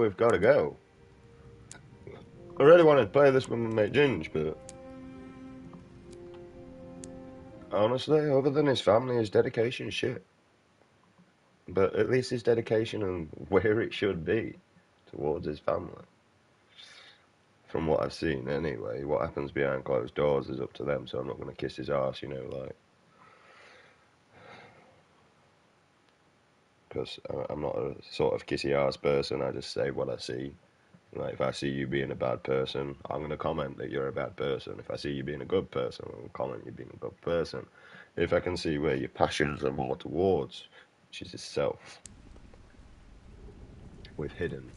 we've got to go. I really wanted to play this with my mate Ginge, but honestly, other than his family, his dedication is shit. But at least his dedication and where it should be towards his family. From what I've seen, anyway. What happens behind closed doors is up to them, so I'm not going to kiss his ass, you know, like. Because I'm not a sort of kissy ass person, I just say what I see. Like, if I see you being a bad person, I'm going to comment that you're a bad person. If I see you being a good person, I'm going to comment you being a good person. If I can see where your passions are more towards, which is yourself, with hidden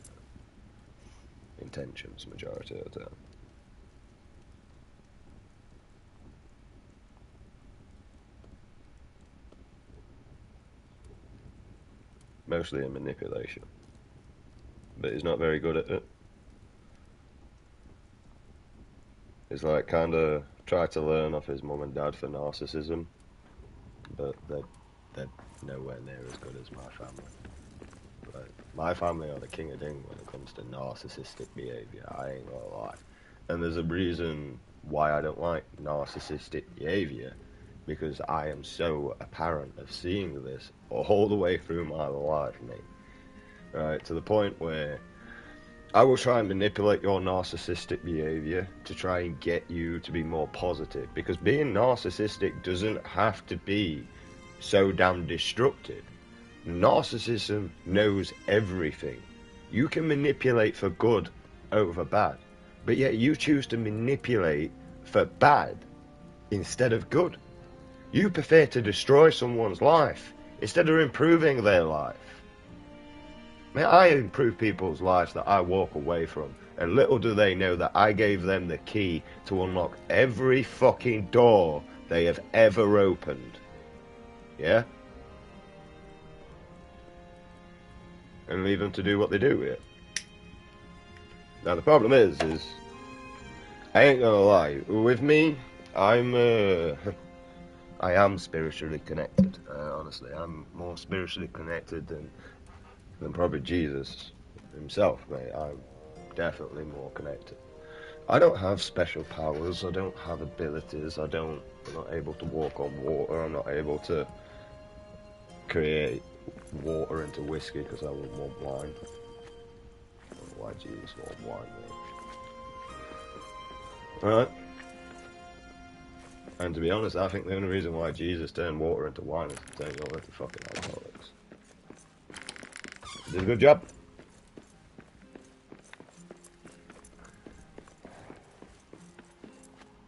intentions majority of the time. Mostly in manipulation. But he's not very good at it. He's like kind of tried to learn off his mum and dad for narcissism, but they're nowhere near as good as my family. Like, my family are the king of ding when it comes to narcissistic behaviour, I ain't gonna lie. And there's a reason why I don't like narcissistic behaviour, because I am so apparent of seeing this all the way through my life, mate. Right, to the point where I will try and manipulate your narcissistic behavior to try and get you to be more positive. Because being narcissistic doesn't have to be so damn destructive. Narcissism knows everything. You can manipulate for good over bad. But yet you choose to manipulate for bad instead of good. You prefer to destroy someone's life instead of improving their life. Man, I improve people's lives that I walk away from, and little do they know that I gave them the key to unlock every fucking door they have ever opened. Yeah? And leave them to do what they do with it. Now the problem is I ain't gonna lie, with me, I am spiritually connected, honestly. I'm more spiritually connected than probably Jesus himself, mate. I'm definitely more connected. I don't have special powers, I don't have abilities, I'm not able to walk on water, I'm not able to create water into whiskey because I wouldn't want wine. I don't know why Jesus won't wine, mate. Alright. And to be honest, I think the only reason why Jesus turned water into wine is to turn you all into fucking alcoholics. He did a good job.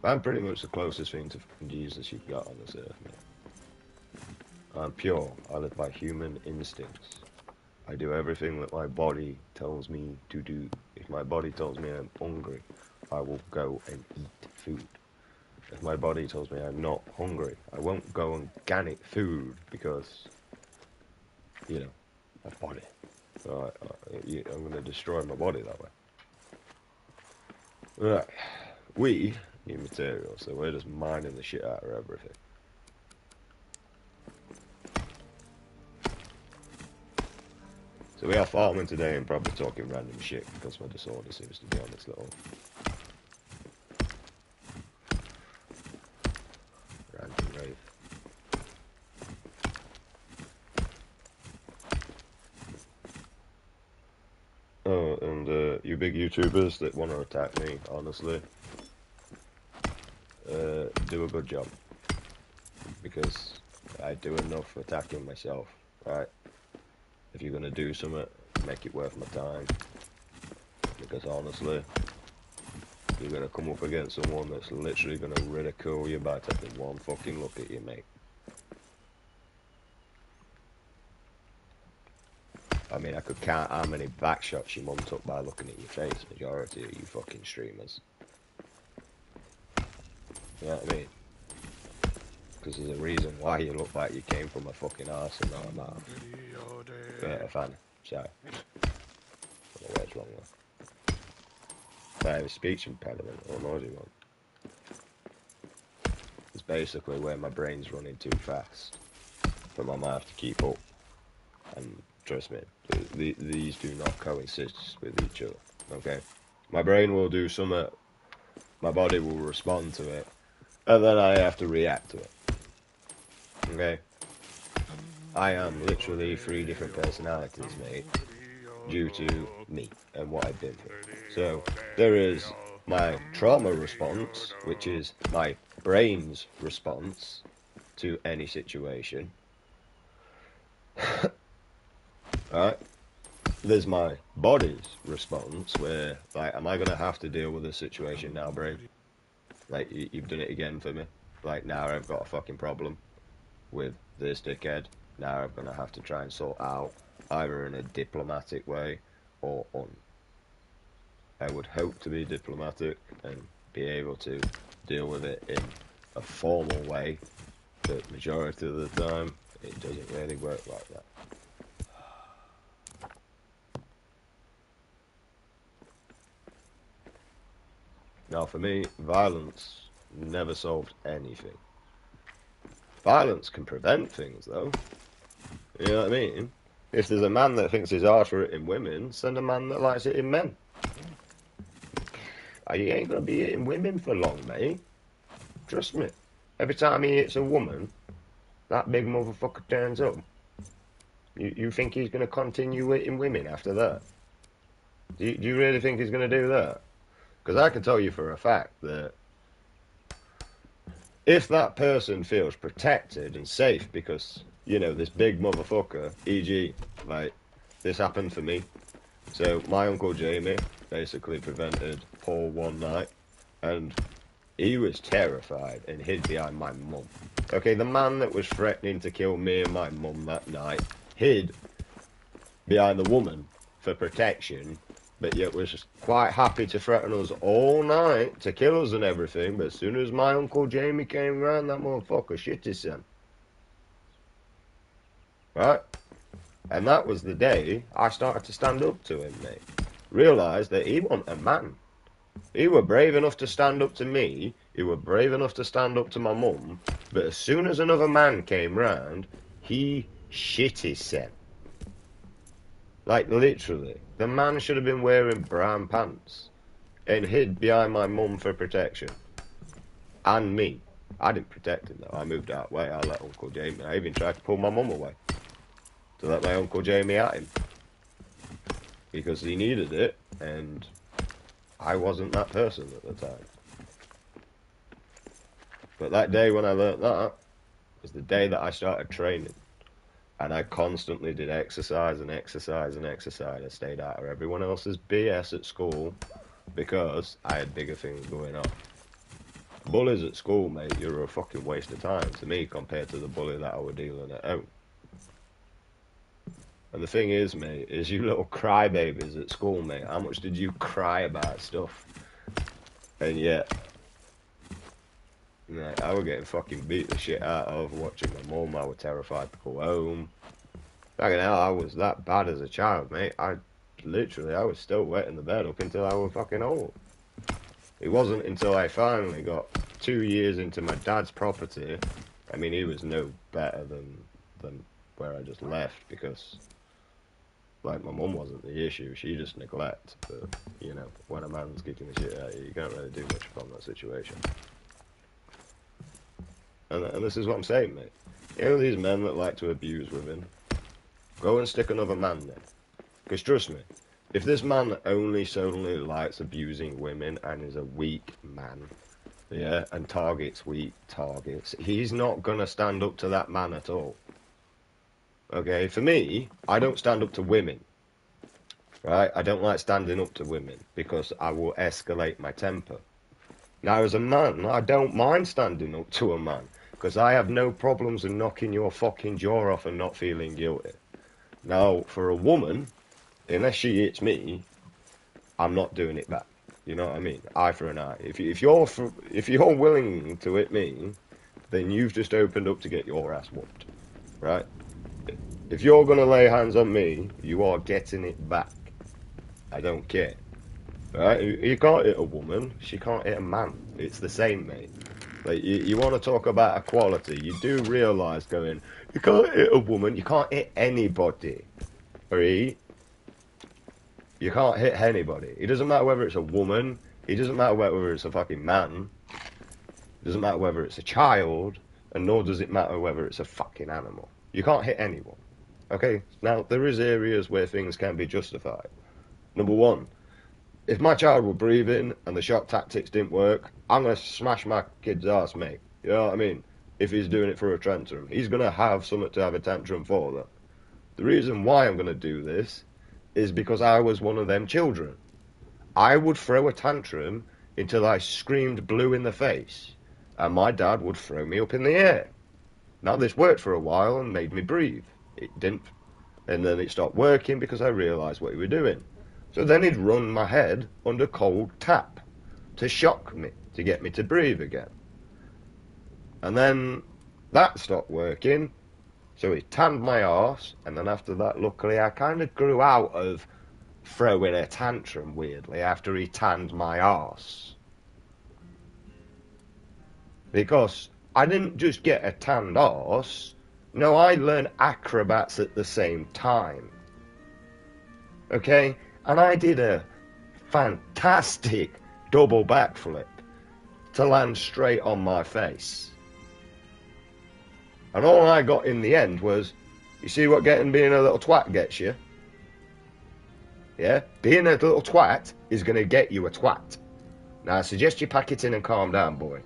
I'm pretty much the closest thing to Jesus you've got on this earth, mate. I'm pure. I live by human instincts. I do everything that my body tells me to do. If my body tells me I'm hungry, I will go and eat food. If my body tells me I'm not hungry, I won't go and organic food because, you know, my body. I'm going to destroy my body that way. Right. We need material, so we're just mining the shit out of everything. So we are farming today and probably talking random shit because my disorder seems to be on this little ranting rave. Oh, and you big YouTubers that want to attack me, honestly, do a good job. Because I do enough attacking myself, right? If you're going to do something, make it worth my time. Because honestly, you're going to come up against someone that's literally going to ridicule you by taking one fucking look at you, mate. I mean, I could count how many back shots your mum took by looking at your face, majority of you fucking streamers. You know what I mean? Because there's a reason why you look like you came from a fucking arse and not a mouth. Yeah, fan. Sorry. I don't know what's wrong there. I have a speech impediment or noisy one. It's basically where my brain's running too fast for my mouth to keep up and Trust me, these do not coexist with each other, okay? My brain will do something, my body will respond to it, and then I have to react to it, okay? I am literally 3 different personalities, mate, due to me and what I've been through. So, there is my trauma response, which is my brain's response to any situation. Alright? There's my body's response, where, like, am I going to have to deal with this situation now, brain? Like, you've done it again for me. Like, now I've got a fucking problem with this dickhead. Now I'm going to have to try and sort out, either in a diplomatic way or on. I would hope to be diplomatic and be able to deal with it in a formal way, but majority of the time, it doesn't really work like that. Now, for me, violence never solved anything. Violence can prevent things, though. You know what I mean? If there's a man that thinks he's hard for it in women, send a man that likes it in men. You ain't gonna be hitting women for long, mate. Trust me. Every time he hits a woman, that big motherfucker turns up. You think he's gonna continue hitting women after that? Do you really think he's gonna do that? Because I can tell you for a fact that if that person feels protected and safe because, you know, this big motherfucker, e.g., like, this happened for me. So, my Uncle Jamie basically prevented Paul one night, and he was terrified and hid behind my mum. Okay, the man that was threatening to kill me and my mum that night hid behind the woman for protection, but yet was quite happy to threaten us all night to kill us and everything. But as soon as my Uncle Jamie came round, that motherfucker shit his son. Right? And that was the day I started to stand up to him, mate. Realised that he wasn't a man. He were brave enough to stand up to me, he were brave enough to stand up to my mum, but as soon as another man came round, he shit his son. Like, literally. The man should have been wearing brown pants and hid behind my mum for protection. And me. I didn't protect him, though. I moved out way. I let Uncle Jamie. I even tried to pull my mum away to let my Uncle Jamie at him. Because he needed it, and I wasn't that person at the time. But that day when I learnt that was the day that I started training. And I constantly did exercise and exercise and exercise. I stayed out of everyone else's BS at school because I had bigger things going on. Bullies at school, mate, you're a fucking waste of time to me compared to the bully that I was dealing at home. And the thing is, mate, is you little crybabies at school, mate, how much did you cry about stuff? And yet, like, I was getting fucking beat the shit out of watching my mum. I was terrified to go home. Fucking hell, I was that bad as a child, mate. I was still wet in the bed up until I was fucking old. It wasn't until I finally got 2 years into my dad's property. I mean, he was no better than where I just left, because, like, my mum wasn't the issue. She just neglect. But, you know, when a man's kicking the shit out of you, you can't really do much from that situation. And this is what I'm saying, mate. You know these men that like to abuse women? Go and stick another man there. Because trust me, if this man only solely likes abusing women and is a weak man, yeah, and targets weak targets, he's not going to stand up to that man at all. Okay, for me, I don't stand up to women. Right? I don't like standing up to women because I will escalate my temper. Now, as a man, I don't mind standing up to a man, because I have no problems in knocking your fucking jaw off and not feeling guilty. Now, for a woman, unless she hits me, I'm not doing it back. You know what I mean? Eye for an eye. If you're willing to hit me, then you've just opened up to get your ass whooped, right? If you're gonna lay hands on me, you are getting it back. I don't care. Right? You can't hit a woman, she can't hit a man. It's the same, mate. Like, you want to talk about equality, you do realise going, you can't hit a woman, you can't hit anybody. Alright? You can't hit anybody. It doesn't matter whether it's a woman. It doesn't matter whether it's a fucking man. It doesn't matter whether it's a child. And nor does it matter whether it's a fucking animal. You can't hit anyone. Okay? Now, there is areas where things can be justified. Number one, if my child were breathing and the shock tactics didn't work, I'm going to smash my kid's ass, mate. You know what I mean? If he's doing it for a tantrum. He's going to have something to have a tantrum for that. The reason why I'm going to do this is because I was one of them children. I would throw a tantrum until I screamed blue in the face, and my dad would throw me up in the air. Now, this worked for a while and made me breathe. It didn't. And then it stopped working because I realised what he was doing. So then he'd run my head under cold tap to shock me, to get me to breathe again. And then that stopped working, so he tanned my arse, and then after that, luckily, I kind of grew out of throwing a tantrum, weirdly, after he tanned my arse. Because I didn't just get a tanned arse, no, I learned acrobats at the same time. Okay? And I did a fantastic double backflip to land straight on my face. And all I got in the end was, you see what being a little twat gets you? Yeah? Being a little twat is going to get you a twat. Now, I suggest you pack it in and calm down, boy.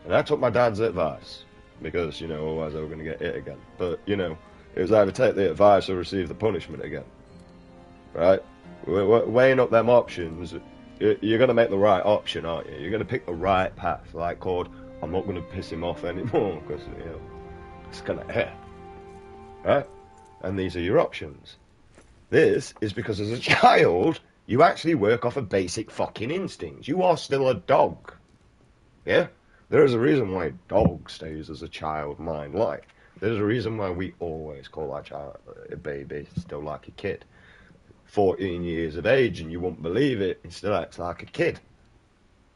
And I took my dad's advice, because, you know, otherwise I was going to get hit again. But, you know, it was either take the advice or receive the punishment again. Right? Weighing up them options, you're going to make the right option, aren't you? You're going to pick the right path, like called, I'm not going to piss him off anymore, because, you know, it's going to hurt. Right? And these are your options. This is because as a child, you actually work off a basic fucking instinct. You are still a dog. Yeah? There is a reason why a dog stays as a child mind like. There's a reason why we always call our child a baby still like a kid. 14 years of age, and you won't believe it, he still acts like a kid.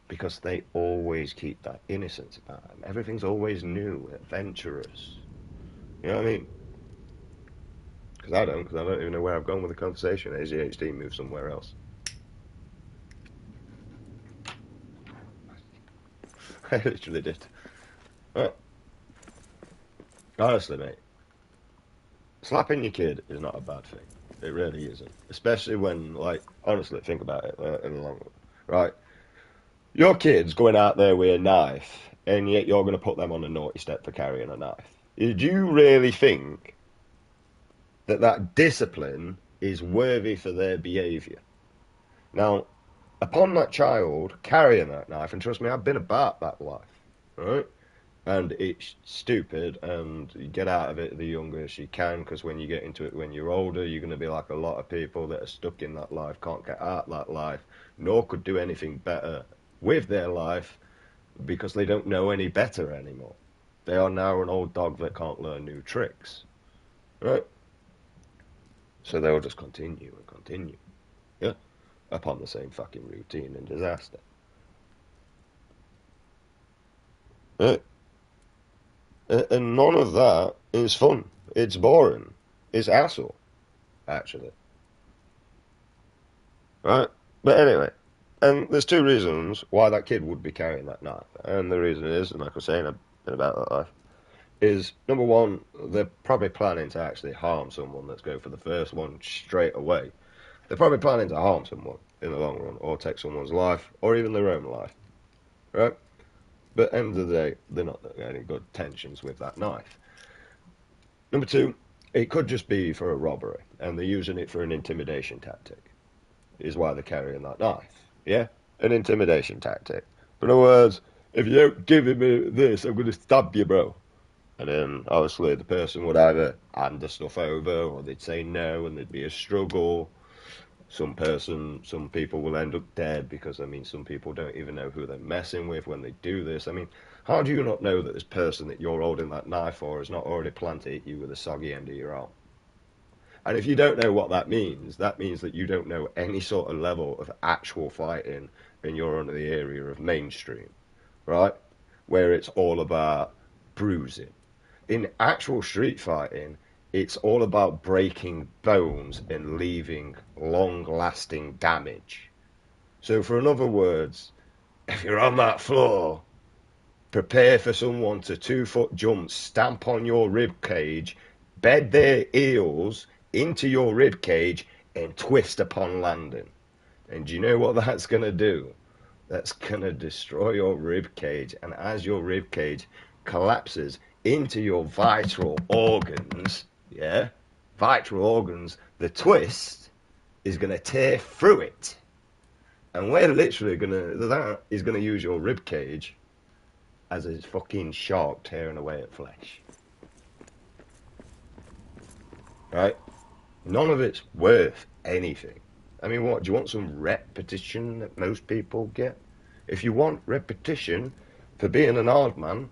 Because they always keep that innocence about them. Everything's always new, adventurous. You know what I mean? Because I don't even know where I've gone with the conversation. ADHD moved somewhere else. I literally did. Right. Honestly, mate, slapping your kid is not a bad thing. It really isn't. Especially when, like, honestly, think about it in the long run. Right? Your kid's going out there with a knife, and yet you're going to put them on a naughty step for carrying a knife. Do you really think that discipline is worthy for their behaviour? Now, upon that child carrying that knife, and trust me, I've been about that life, right? And it's stupid, and you get out of it the youngest you can, because when you get into it when you're older, you're going to be like a lot of people that are stuck in that life, can't get out that life, nor could do anything better with their life, because they don't know any better anymore. They are now an old dog that can't learn new tricks, right? So they'll just continue and continue, yeah, upon the same fucking routine and disaster. Right? And none of that is fun. It's boring. It's hassle, actually. Right? But anyway, and there's two reasons why that kid would be carrying that knife. And the reason is, and like I was saying, I've been about that life, is, number one, they're probably planning to actually harm someone. Let's go for the first one straight away. They're probably planning to harm someone in the long run, or take someone's life, or even their own life. Right? But at the end of the day, they're not any good tensions with that knife. Number two, it could just be for a robbery, and they're using it for an intimidation tactic, is why they're carrying that knife. Yeah? An intimidation tactic. In other words, if you don't give me this, I'm going to stab you, bro. And then, obviously, the person would either hand the stuff over, or they'd say no, and there'd be a struggle. Some people will end up dead, because, I mean, some people don't even know who they're messing with when they do this. I mean, how do you not know that this person that you're holding that knife for has not already planted you with a soggy end of your arm? And if you don't know what that means that you don't know any sort of level of actual fighting, and you're under the area of mainstream, right? Where it's all about bruising. In actual street fighting, It's all about breaking bones and leaving long-lasting damage. So, for in other words, if you're on that floor, prepare for someone to 2 foot jump, stamp on your rib cage, bed their heels into your rib cage, and twist upon landing. And do you know what that's going to do? That's going to destroy your rib cage. And as your rib cage collapses into your vital organs, yeah, vital organs, the twist is going to tear through it. And we're literally going to, that is going to use your rib cage as a fucking shark tearing away at flesh. Right? None of it's worth anything. I mean, what? Do you want some repetition that most people get? If you want repetition for being an hard man,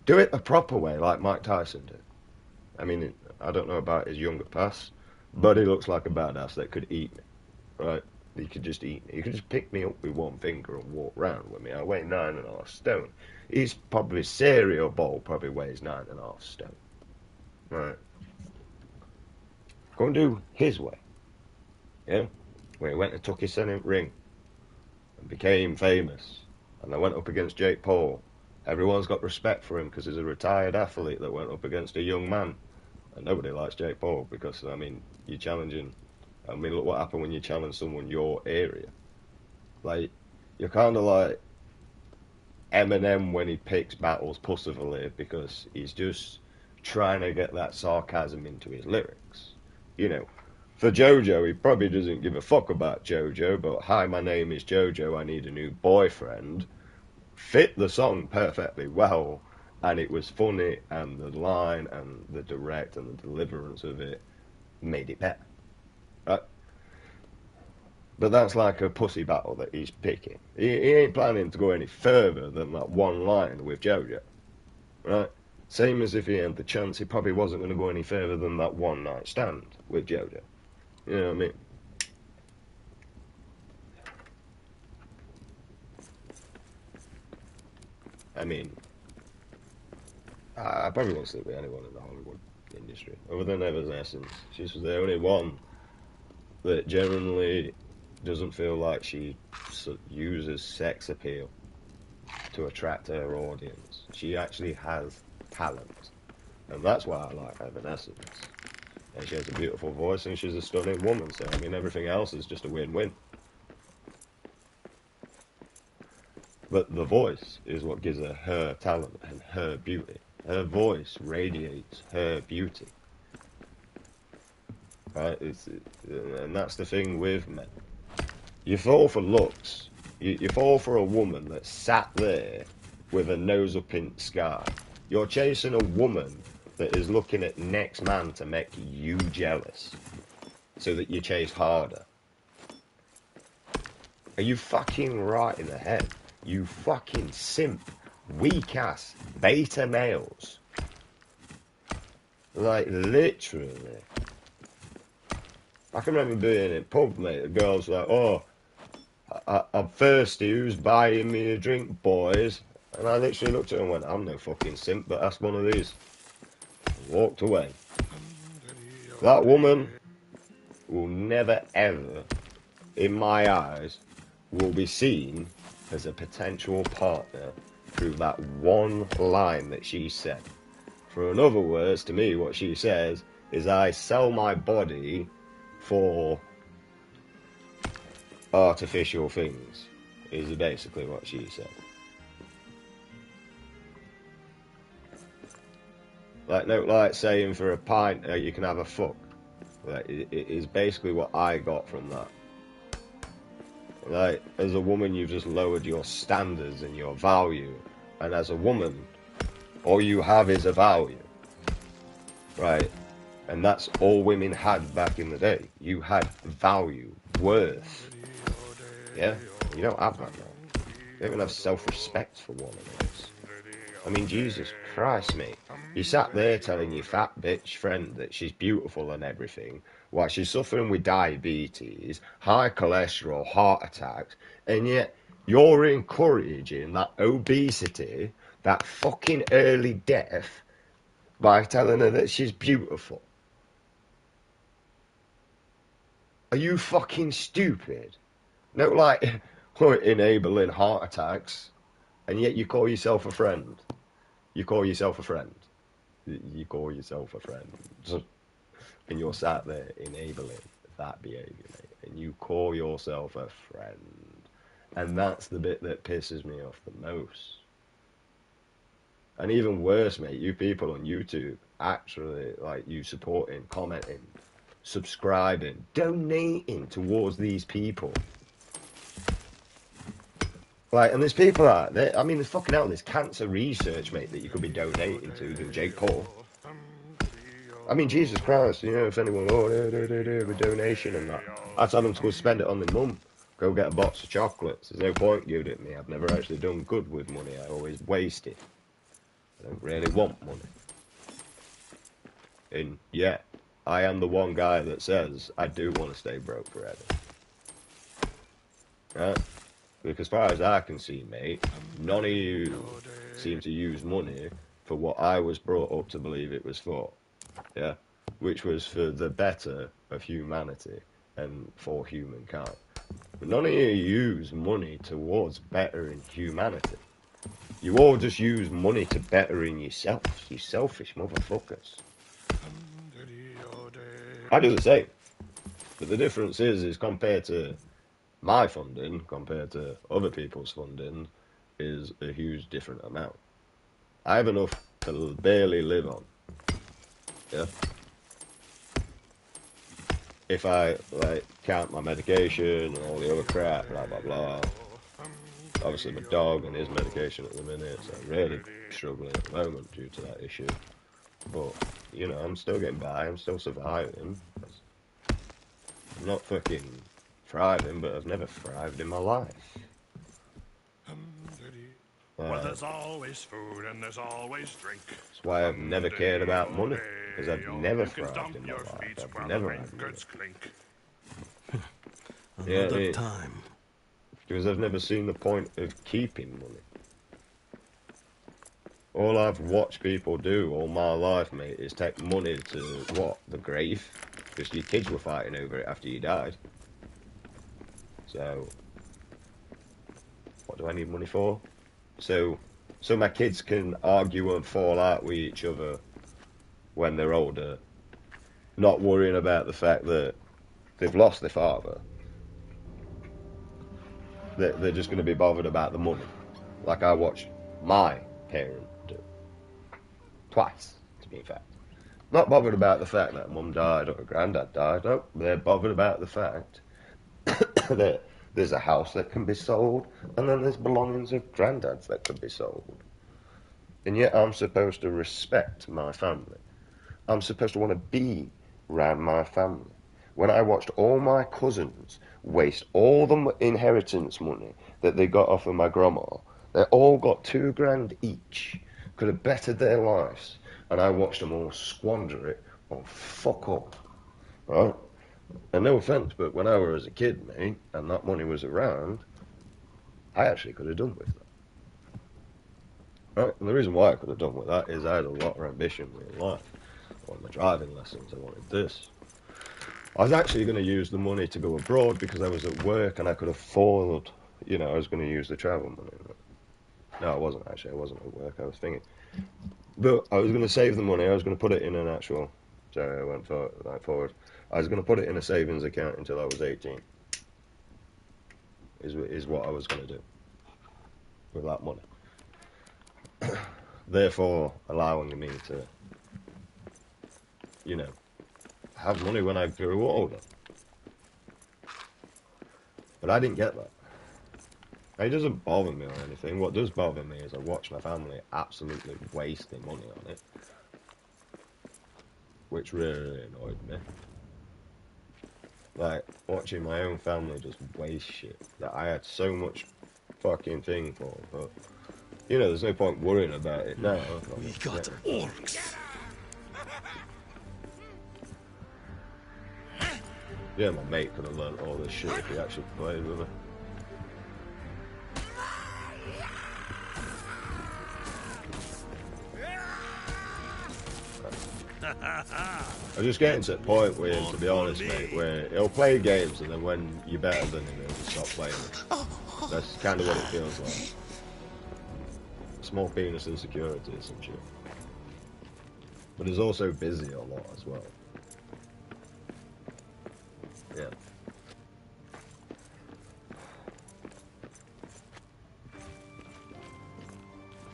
do it the proper way, like Mike Tyson did. I mean, I don't know about his younger past, but he looks like a badass that could eat me, right? He could just eat me. He could just pick me up with one finger and walk round with me. I weigh 9.5 stone. His probably cereal bowl probably weighs 9.5 stone. Right. Go and do his way. Yeah? Where he went and took his Senate ring and became famous. And they went up against Jake Paul. Everyone's got respect for him because he's a retired athlete that went up against a young man. And nobody likes Jake Paul because, I mean, you're challenging. I mean, look what happened when you challenge someone your area. Like, you're kind of like Eminem when he picks battles pussively because he's just trying to get that sarcasm into his lyrics. You know, for JoJo, he probably doesn't give a fuck about JoJo, but hi, my name is JoJo, I need a new boyfriend. Fit the song perfectly well, and it was funny, and the line and the direct and the deliverance of it made it better. Right? But that's like a pussy battle that he's picking. He ain't planning to go any further than that one line with JoJo. Right? Same as if he had the chance, he probably wasn't going to go any further than that one night stand with JoJo. You know what I mean? I mean, I probably won't sleep with anyone in the Hollywood industry, other than Evanescence. She's the only one that generally doesn't feel like she uses sex appeal to attract her audience. She actually has talent, and that's why I like Evanescence. And she has a beautiful voice, and she's a stunning woman. So I mean, everything else is just a win-win. But the voice is what gives her talent and her beauty. Her voice radiates her beauty. Right? And that's the thing with men. You fall for looks. You fall for a woman that's sat there with her nose up in the sky. You're chasing a woman that is looking at next man to make you jealous, so that you chase harder. Are you fucking right in the head? You fucking simp, weak ass, beta males. Like, literally. I can remember being in pub, mate. The girls like, oh, I'm thirsty. Who's buying me a drink, boys? And I literally looked at her and went, I'm no fucking simp, but ask one of these. And walked away. That woman will never, ever, in my eyes, will be seen as a potential partner through that one line that she said. For in other words, to me, what she says is I sell my body for artificial things, is basically what she said. Like, no, like saying for a pint you can have a fuck. Like, it is basically what I got from that. Like, as a woman, you've just lowered your standards and your value. And as a woman, all you have is a value. Right? And that's all women had back in the day. You had value, worth. Yeah? You don't have that now. You don't even have self-respect for one of those. I mean, Jesus Christ, mate. You sat there telling your fat bitch friend that she's beautiful and everything, while she's suffering with diabetes, high cholesterol, heart attacks, and yet you're encouraging that obesity, that fucking early death, by telling her that she's beautiful. Are you fucking stupid? No, like, enabling heart attacks, and yet you call yourself a friend. You call yourself a friend. You call yourself a friend. And you're sat there enabling that behaviour, mate. And you call yourself a friend. And that's the bit that pisses me off the most. And even worse, mate, you people on YouTube actually, like, you supporting, commenting, subscribing, donating towards these people. Like, and there's people out there, I mean, there's fucking hell, there's cancer research, mate, that you could be donating to than Jake Paul. I mean, Jesus Christ, you know, if anyone, a donation and that, I'd tell them to go spend it on their mum. Go get a box of chocolates. There's no point giving it me. I've never actually done good with money. I always waste it. I don't really want money. And yeah, I am the one guy that says I do want to stay broke forever. Right? Because as far as I can see, mate, none of you seem to use money for what I was brought up to believe it was for. Yeah? Which was for the better of humanity and for humankind. But none of you use money towards bettering humanity. You all just use money to bettering yourself, you selfish motherfuckers. I do the same. But the difference is compared to my funding, compared to other people's funding, is a huge different amount. I have enough to barely live on. Yeah. If I like count my medication and all the other crap, blah blah blah. Obviously my dog and his medication at the minute, so I'm really struggling at the moment due to that issue. But, you know, I'm still getting by, I'm still surviving. I'm not fucking thriving, but I've never thrived in my life. Well, there's always food and there's always drink. That's why I've never cared about money, because I've never thrived in my life. I've never had money. Another time. Because I've never seen the point of keeping money. All I've watched people do all my life, mate, is take money to, what, the grave? Because your kids were fighting over it after you died. So, what do I need money for? So my kids can argue and fall out with each other when they're older, not worrying about the fact that they've lost their father. They're just going to be bothered about the money, like I watched my parent do. Twice, to be fact. Not bothered about the fact that mum died or granddad died. No, they're bothered about the fact that there's a house that can be sold, and then there's belongings of granddads that can be sold. And yet I'm supposed to respect my family. I'm supposed to want to be around my family. When I watched all my cousins waste all the inheritance money that they got off of my grandma, they all got $2,000 each, could have bettered their lives, and I watched them all squander it on fuck all, right? And no offence, but when I was a kid, mate, and that money was around, I actually could have done with that. Right? And the reason why I could have done with that is I had a lot of ambition in life. I wanted my driving lessons, I wanted this. I was actually going to use the money to go abroad because I was at work and I could afford, you know, I was going to use the travel money. No, I wasn't actually, I wasn't at work, I was thinking. But I was going to save the money, I was going to put it in an actual, sorry, I went forward. I was going to put it in a savings account until I was 18. Is what I was going to do with that money. Therefore, allowing me to, you know, have money when I grew older. But I didn't get that. It doesn't bother me or anything. What does bother me is I watch my family absolutely wasting money on it. Which really annoyed me. Like, watching my own family just waste shit that I had so much fucking thing for, but, you know, there's no point worrying about it now. We got orcs. Yeah, my mate could have learned all this shit if he actually played with me. I'm just getting to the point with him, to be honest, mate, where he'll play games and then when you're better than him, he'll just stop playing it. That's kind of what it feels like. Small penis insecurity or some shit. But he's also busy a lot as well. Yeah.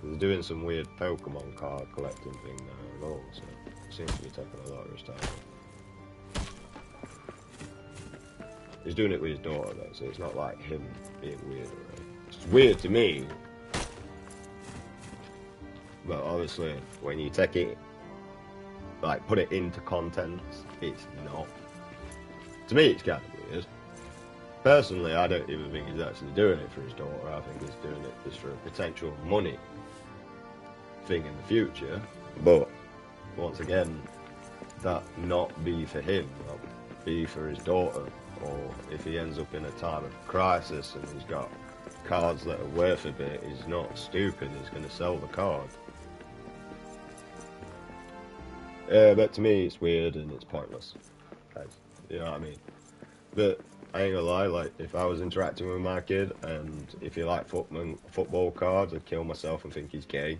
He's doing some weird Pokemon card collecting thing now and all, so it seems to be taking a lot of his time. He's doing it with his daughter though, so it's not like him being weird. It's weird to me, but obviously when you take it, like put it into content, it's not. To me, it's kind of weird. Personally, I don't even think he's actually doing it for his daughter. I think he's doing it just for a potential money thing in the future. But once again, that not be for him, that be for his daughter. Or if he ends up in a time of crisis and he's got cards that are worth a bit, he's not stupid, he's going to sell the card. But to me it's weird and it's pointless. You know what I mean? But I ain't gonna lie, like, if I was interacting with my kid and if he liked football cards, I'd kill myself and think he's gay.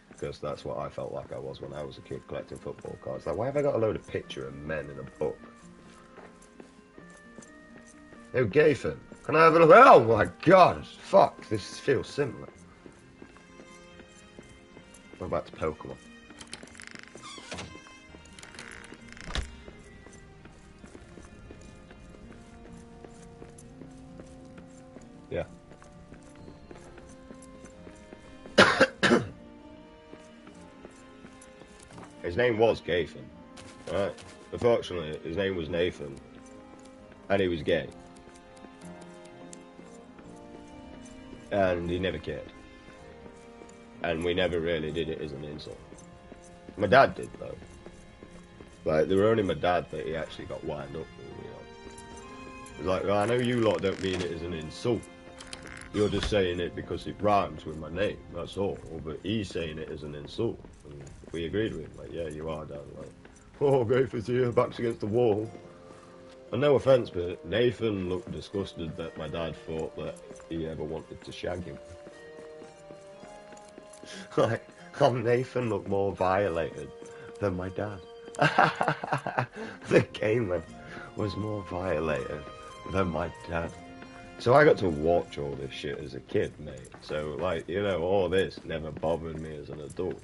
Because that's what I felt like I was when I was a kid collecting football cards. Like, why have I got a load of picture of men in a book? Oh, Gathan, can I have a look? Oh my god, fuck, this feels similar. What about to Pokemon? Yeah. His name was Gathan, right? Unfortunately, his name was Nathan, and he was gay. And he never cared. And we never really did it as an insult. My dad did, though. Like, there were only my dad that he actually got wind up with, you know. It's like, well, I know you lot don't mean it as an insult. You're just saying it because it rhymes with my name, that's all. But he's saying it as an insult. And we agreed with him, like, yeah, you are, Dad. Like, oh, Gaithan's here, back's against the wall. And no offence, but Nathan looked disgusted that my dad thought that he ever wanted to shag him. Like, Nathan looked more violated than my dad. The gamer was more violated than my dad. So I got to watch all this shit as a kid, mate. So, like, you know, all this never bothered me as an adult.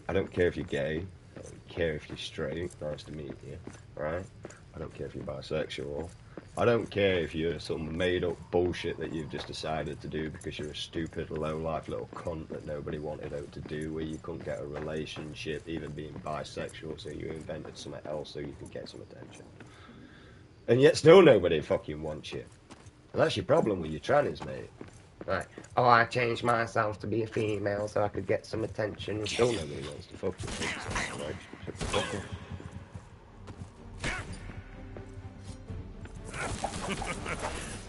I don't care if you're gay. I don't care if you're straight. Nice to meet you, right? I don't care if you're bisexual. I don't care if you're some made-up bullshit that you've just decided to do because you're a stupid, low-life little cunt that nobody wanted out to do, where you couldn't get a relationship, even being bisexual, so you invented something else so you could get some attention. And yet still nobody fucking wants you. And that's your problem with your trannies, mate. Right. Oh, I changed myself to be a female so I could get some attention. And still nobody wants to fuck you. Right? Shut the fuck up.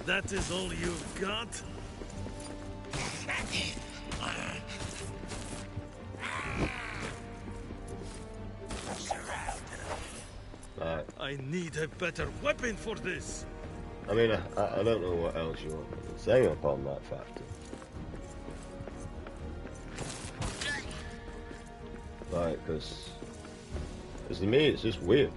That is all you've got? Right. I need a better weapon for this. I mean, I don't know what else you want me to say upon that fact. Like, because to me, it's just weird.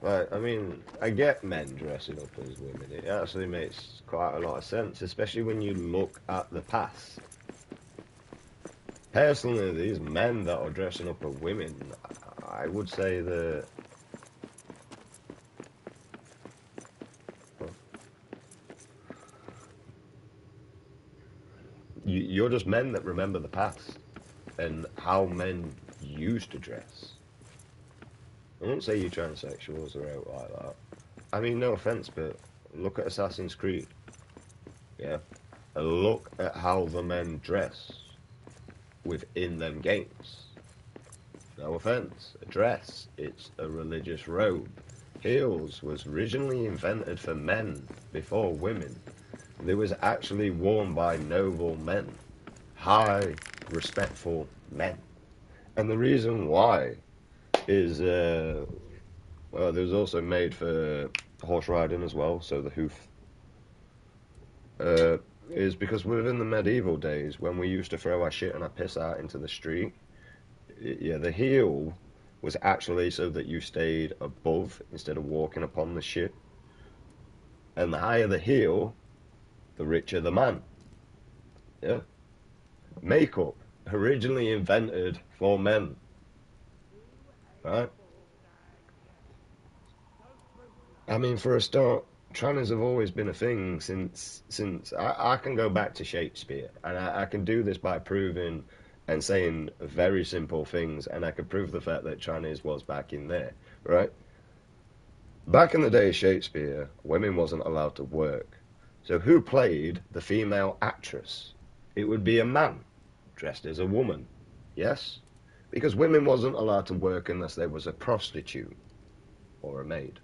Like, I mean, I get men dressing up as women. It actually makes quite a lot of sense, especially when you look at the past. Personally, these men that are dressing up as women, I would say that you're just men that remember the past and how men used to dress. I won't say you transsexuals are out like that. I mean, no offense, but look at Assassin's Creed. Yeah? And look at how the men dress within them games. No offense. A dress, it's a religious robe. Heels was originally invented for men before women. They was actually worn by noble men. High, respectful men. And the reason why is, well, there's also made for horse riding as well, so the hoof. Is because within the medieval days, when we used to throw our shit and our piss out into the street, yeah, the heel was actually so that you stayed above instead of walking upon the shit. And the higher the heel, the richer the man. Yeah. Makeup, originally invented for men. Right? I mean, for a start, trannies have always been a thing since I can go back to Shakespeare, and I can do this by proving and saying very simple things, and I can prove the fact that trannies was back in there, right? Back in the day of Shakespeare, women wasn't allowed to work. So who played the female actress? It would be a man dressed as a woman, yes? Because women wasn't allowed to work unless there was a prostitute or a maid.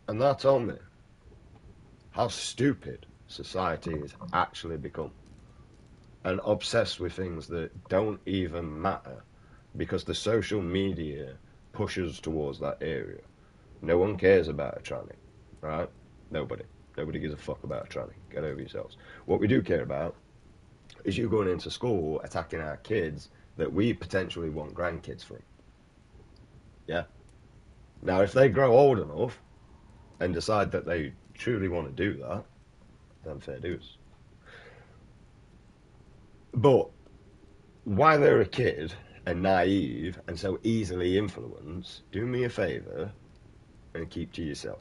And that told me how stupid society has actually become, and obsessed with things that don't even matter because the social media pushes towards that area. No one cares about a tranny, right? Nobody. Nobody gives a fuck about a tranny. Get over yourselves. What we do care about is you going into school attacking our kids that we potentially want grandkids from. Yeah? Now, if they grow old enough and decide that they truly want to do that, then fair dues. But while they're a kid and naive and so easily influenced, do me a favour and keep to yourself.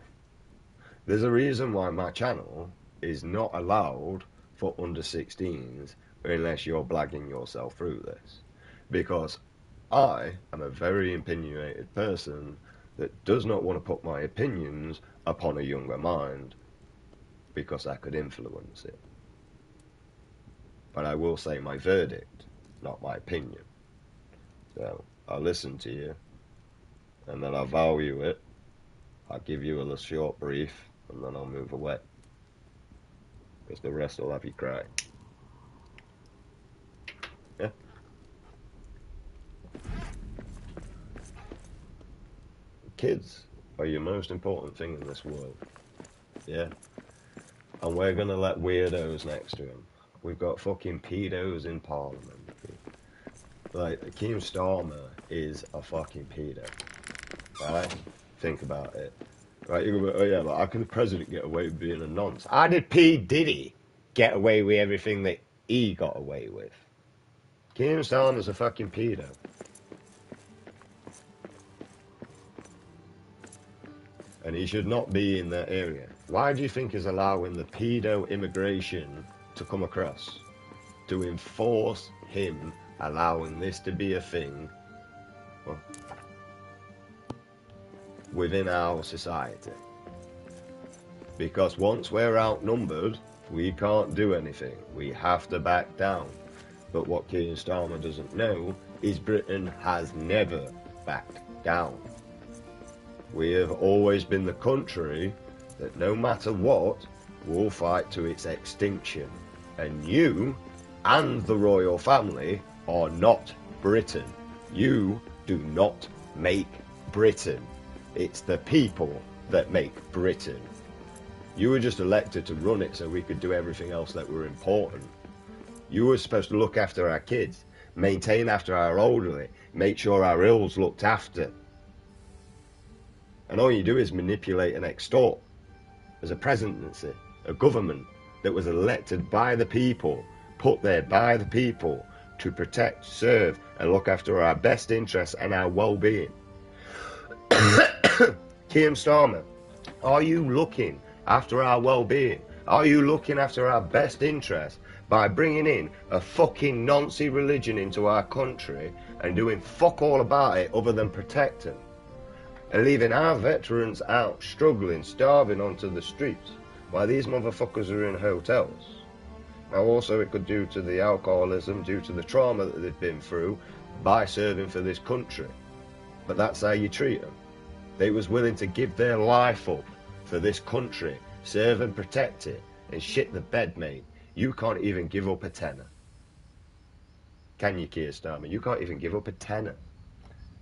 There's a reason why my channel is not allowed for under 16s unless you're blagging yourself through this. Because I am a very opinionated person that does not want to put my opinions upon a younger mind because I could influence it. But I will say my verdict, not my opinion. So I'll listen to you, and then I'll value it. I'll give you a short brief, and then I'll move away. Because the rest will have you cry. Yeah? Kids are your most important thing in this world. Yeah? And we're gonna let weirdos next to him. We've got fucking pedos in Parliament. Like, Keir Starmer is a fucking pedo. Right? Think about it. Right, you go, oh yeah, but how can the president get away with being a nonce? How did P. Diddy get away with everything that he got away with? Keir Starmer's a fucking pedo. And he should not be in that area. Why do you think he's allowing the pedo immigration to come across? To enforce him allowing this to be a thing, well, within our society. Because once we're outnumbered, we can't do anything. We have to back down. But what Keir Starmer doesn't know is Britain has never backed down. We have always been the country that no matter what, will fight to its extinction. And you and the royal family are not Britain. You do not make Britain. It's the people that make Britain. You were just elected to run it so we could do everything else that were important. You were supposed to look after our kids, maintain after our elderly, make sure our ills looked after. And all you do is manipulate and extort. As a presidency, a government that was elected by the people, put there by the people, to protect, serve, and look after our best interests and our well-being. Keir Starmer, are you looking after our well-being? Are you looking after our best interests by bringing in a fucking Nazi religion into our country and doing fuck all about it other than protecting? And leaving our veterans out, struggling, starving onto the streets, while these motherfuckers are in hotels. Now also it could due to the alcoholism, due to the trauma that they've been through by serving for this country. But that's how you treat them. They was willing to give their life up for this country, serve and protect it, and shit the bed, mate. You can't even give up a tenner. Can you, Keir Starmer? You can't even give up a tenner.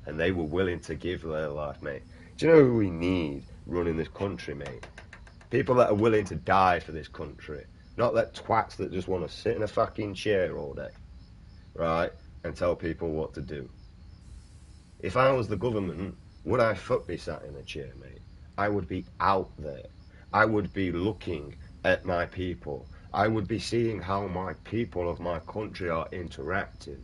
And they were willing to give their life, mate. Do you know who we need running this country, mate? People that are willing to die for this country. Not that twats that just want to sit in a fucking chair all day, right? And tell people what to do. If I was the government, would I be sat in a chair, mate? I would be out there. I would be looking at my people. I would be seeing how my people of my country are interacting.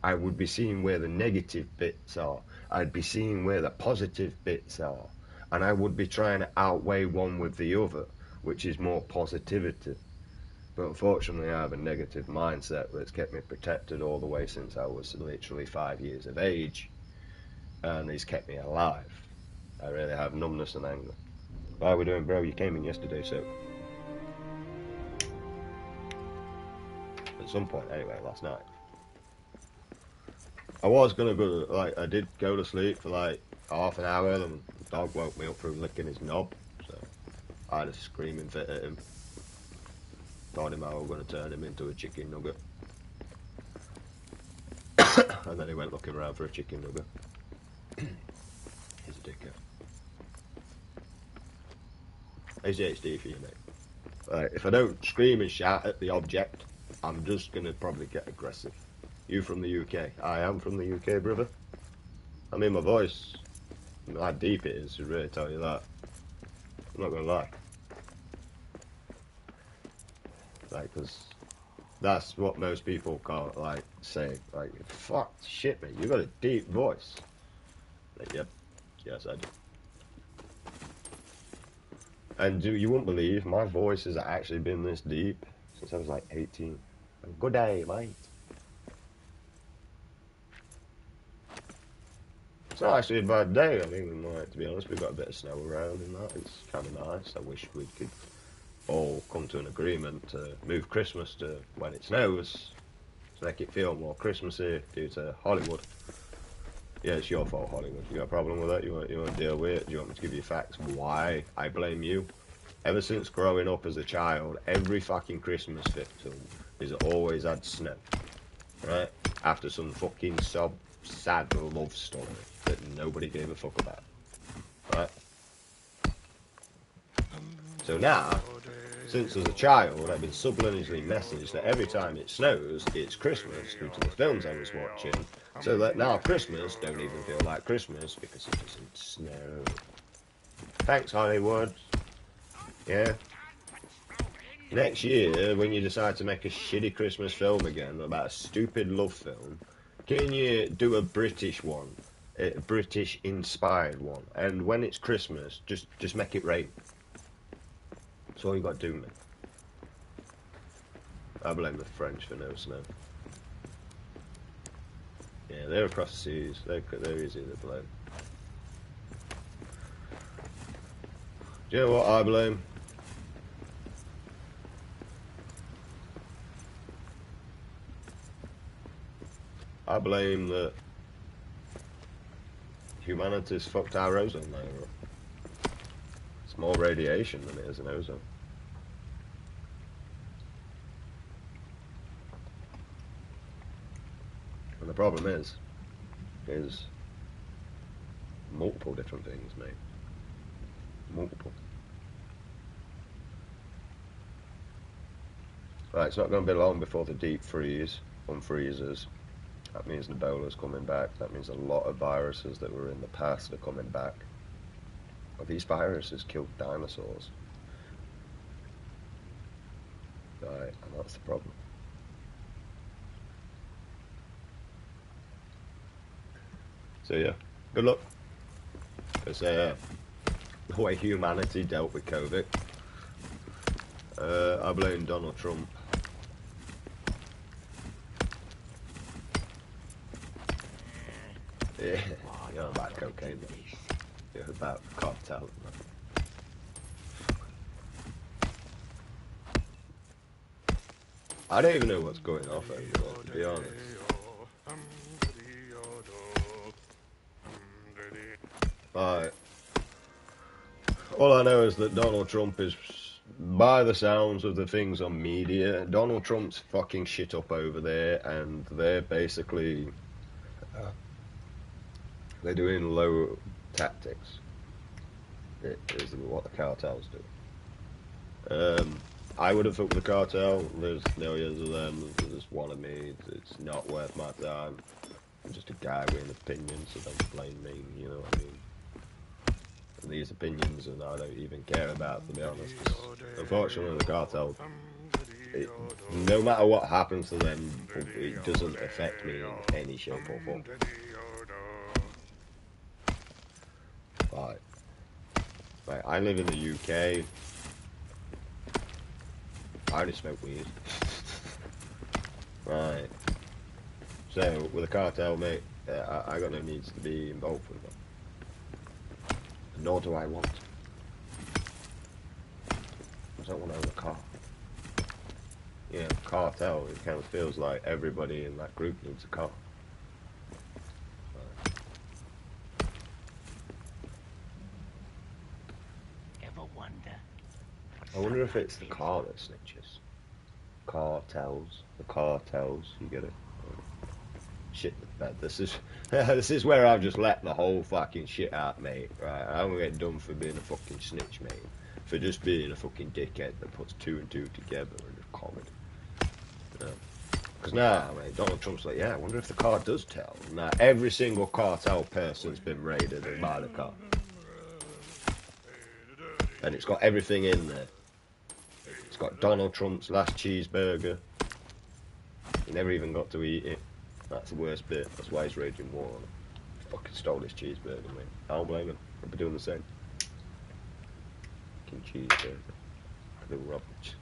I would be seeing where the negative bits are. I'd be seeing where the positive bits are. And I would be trying to outweigh one with the other, which is more positivity. But unfortunately, I have a negative mindset that's kept me protected all the way since I was literally 5 years of age. And it's kept me alive. I really have numbness and anger. How are we doing, bro? You came in yesterday, so... At some point, anyway, last night. I was gonna go, like, I did go to sleep for like half an hour, and the dog woke me up through licking his knob, so I had a screaming fit at him. Told him I was gonna turn him into a chicken nugget. And then he went looking around for a chicken nugget. He's a dickhead. ADHD for you, mate. If I don't scream and shout at the object, I'm just gonna probably get aggressive. You from the UK? I am from the UK, brother. I mean, my voice, how deep it is, to really tell you that. I'm not gonna lie. Like, because that's what most people can't, like, say. Like, fuck, shit, mate, you got a deep voice. Like, yep, yes, I do. And you wouldn't believe, my voice has actually been this deep since I was like 18. Good day, mate. It's not actually a bad day. I mean, like, to be honest, we've got a bit of snow around and that. It's kind of nice. I wish we could all come to an agreement to move Christmas to when it snows to make it feel more Christmassy due to Hollywood. Yeah, it's your fault, Hollywood. You got a problem with that? You want to deal with it? Do you want me to give you facts why I blame you? Ever since growing up as a child, every fucking Christmas film has always had snow, right? After some fucking sad love story that nobody gave a fuck about, right? So now, since as a child, I've been subliminally messaged that every time it snows, it's Christmas due to the films I was watching, so that now Christmas don't even feel like Christmas because it doesn't snow. Thanks, Hollywood. Yeah. Next year, when you decide to make a shitty Christmas film again about a stupid love film, can you do a British one? A British-inspired one. And when it's Christmas, just make it rain. That's all you got to do, man. I blame the French for no snow. Yeah, they're across the seas. They're easy to blame. Do you know what I blame? I blame that humanity's fucked our ozone layer up. It's more radiation than it is an ozone. And the problem is multiple different things, mate. Multiple. Right, it's not going to be long before the deep freeze unfreezes. That means Ebola's coming back. That means a lot of viruses that were in the past are coming back. But these viruses killed dinosaurs. Right, and that's the problem. So yeah, good luck. Because the way humanity dealt with COVID, I blame Donald Trump. Yeah, you're about cocaine, man. You're about cartel, man. I don't even know what's going off over there, to be honest. All I know is that Donald Trump is by the sounds of the things on media, Donald Trump's fucking shit up over there, and they're basically they're doing low tactics. It is what the cartels do. I would have fucked with the cartel. There's millions of them. There's just one of me. It's not worth my time. I'm just a guy with an opinion, so don't blame me. You know what I mean? And these opinions, and I don't even care about, to be honest. Unfortunately, the cartel, no matter what happens to them, it doesn't affect me in any shape or form. Right, I live in the UK. I only smoke weed. Right. So, with a cartel, mate, I got no needs to be involved with them. Nor do I want. I don't want to own a car. Yeah, cartel, it kind of feels like everybody in that group needs a car. I wonder if it's the car that snitches. Cartels. The cartels, you get it? Shit the bed. This is where I've just let the whole fucking shit out, mate. Right, I'm gonna get done for being a fucking snitch, mate. For just being a fucking dickhead that puts two and two together in a comedy. Because now, mate, Donald Trump's like, yeah, I wonder if the car does tell. Now, every single cartel person's been raided and by the car. And it's got everything in there. It's got Donald Trump's last cheeseburger. He never even got to eat it. That's the worst bit. That's why he's raging war on it. Fucking stole his cheeseburger, mate. I don't blame him. I'd be doing the same. Fucking cheeseburger. Little rubbish.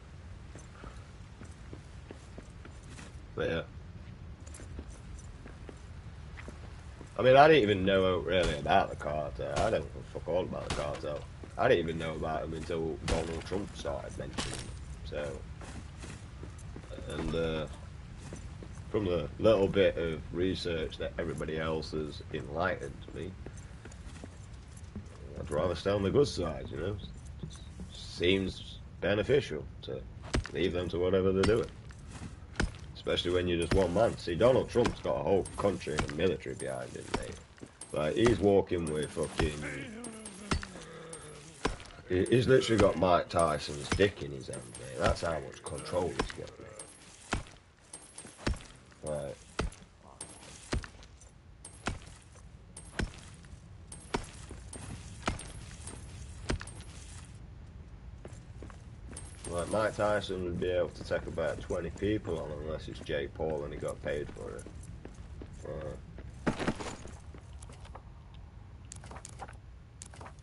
But yeah. I mean, I didn't even know really about the cartel. I don't fuck all about the cartel. I didn't even know about them until Donald Trump started mentioning them. So, and from the little bit of research that everybody else has enlightened me, I'd rather stay on the good side, you know. It seems beneficial to leave them to whatever they're doing. Especially when you're just one man. See, Donald Trump's got a whole country and a military behind him, mate. Like, he's walking with fucking... He's literally got Mike Tyson's dick in his hand, mate. That's how much control he's got, mate. Right. Like, Mike Tyson would be able to take about 20 people on unless it's Jake Paul and he got paid for it.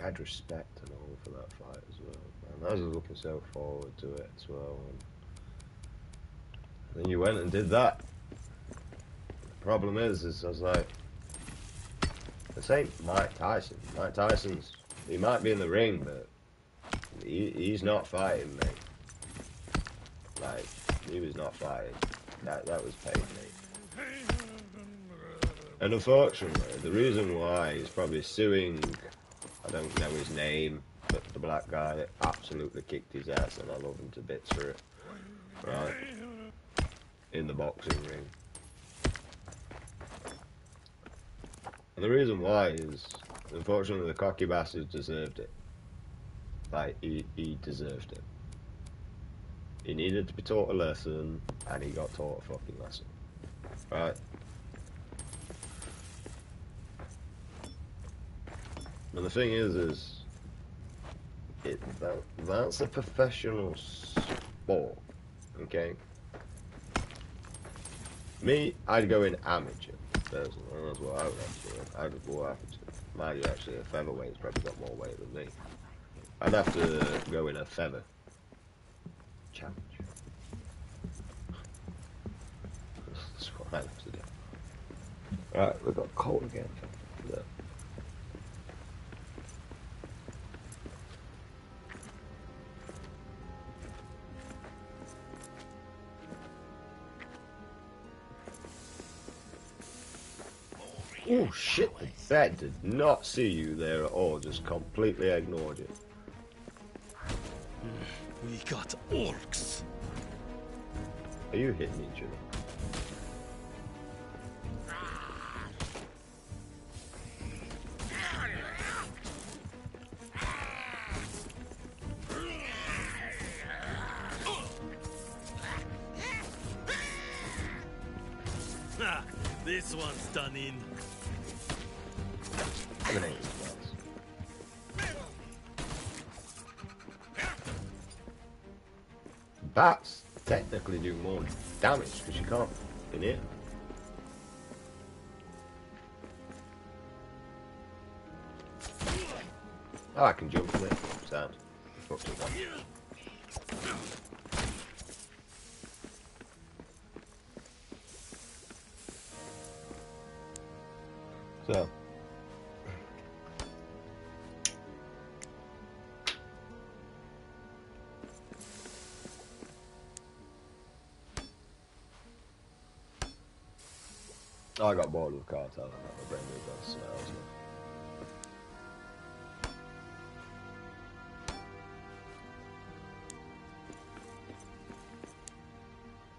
I had respect and all for that fight as well. And I was looking so forward to it as well. And then you went and did that. The problem is I was like, this ain't Mike Tyson. Mike Tyson's, he might be in the ring, but he's not fighting, mate. Like, he was not fighting. That was paid, mate. And unfortunately, the reason why he's probably suing, I don't know his name, but the black guy that absolutely kicked his ass, and I love him to bits for it. Right? In the boxing ring. And the reason why is, unfortunately, the cocky bastard deserved it. Like, he deserved it. He needed to be taught a lesson, and he got taught a fucking lesson. Right? And the thing is that's a professional sport, okay? Me, I'd go in amateur, personally. That's what I would actually do. I'd go amateur. Mind you, actually, a featherweight's probably got more weight than me. I'd have to go in a feather challenge. That's what I'd have to do. Right, we've got cold again. Look. Oh shit, the bed did not see you there at all, just completely ignored you. We got orcs. Are you hitting each other? Ha! This one's done in. Eliminate these guys. Bats technically do more damage because you can't in here. Oh, I can jump from it. Sound. Fuck to that. So. I got bored with cartel and my brain moved on to something else.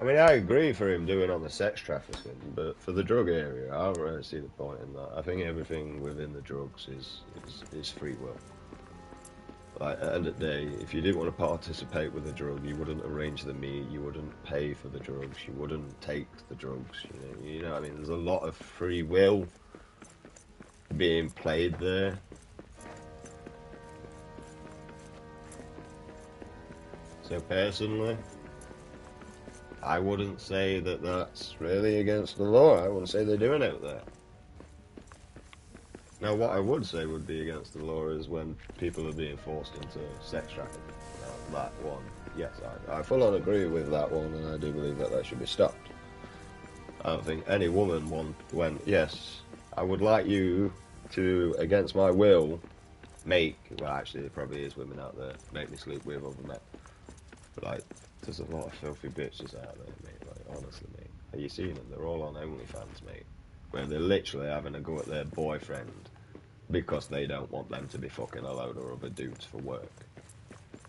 I mean, I agree for him doing on the sex trafficking, but for the drug area, I don't really see the point in that. I think everything within the drugs is free will. Like, at the end of the day, if you didn't want to participate with the drug, you wouldn't arrange the meat, you wouldn't pay for the drugs, you wouldn't take the drugs. You know what I mean? There's a lot of free will being played there. So personally, I wouldn't say that that's really against the law. I wouldn't say they're doing it there. Now, what I would say would be against the law is when people are being forced into sex trafficking. Now, that one, yes, I full on agree with that one, and I do believe that that should be stopped. I don't think any woman went, yes, I would like you to, against my will, well, actually, there probably is women out there, make me sleep with other men. But, like, there's a lot of filthy bitches out there, mate, like, honestly, mate. Have you seen them? They're all on OnlyFans, mate. Where they're literally having a go at their boyfriend because they don't want them to be fucking a load of other dudes for work.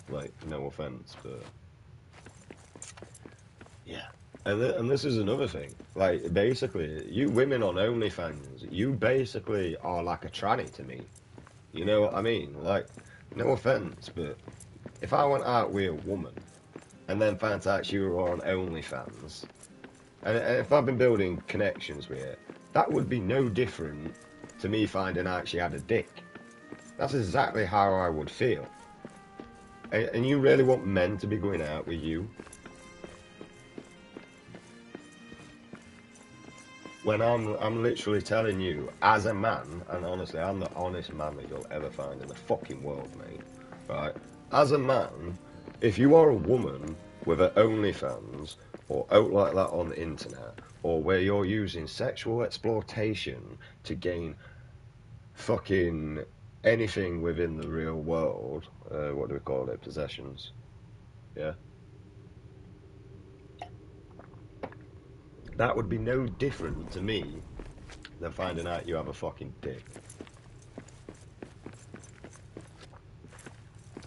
Like, no offense, but yeah. And this is another thing. Like, basically, you women on OnlyFans, you basically are like a tranny to me. You know what I mean? Like, no offense, but if I went out with a woman and then found out she were on OnlyFans, and if I've been building connections with her, that would be no different to me finding out she had a dick. That's exactly how I would feel. And you really want men to be going out with you? When I'm literally telling you, as a man, and honestly, I'm the honest man that you'll ever find in the fucking world, mate. Right? As a man, if you are a woman with an OnlyFans, or out like that on the internet, or where you're using sexual exploitation to gain fucking anything within the real world, what do we call it? Possessions. Yeah? That would be no different to me than finding out you have a fucking dick.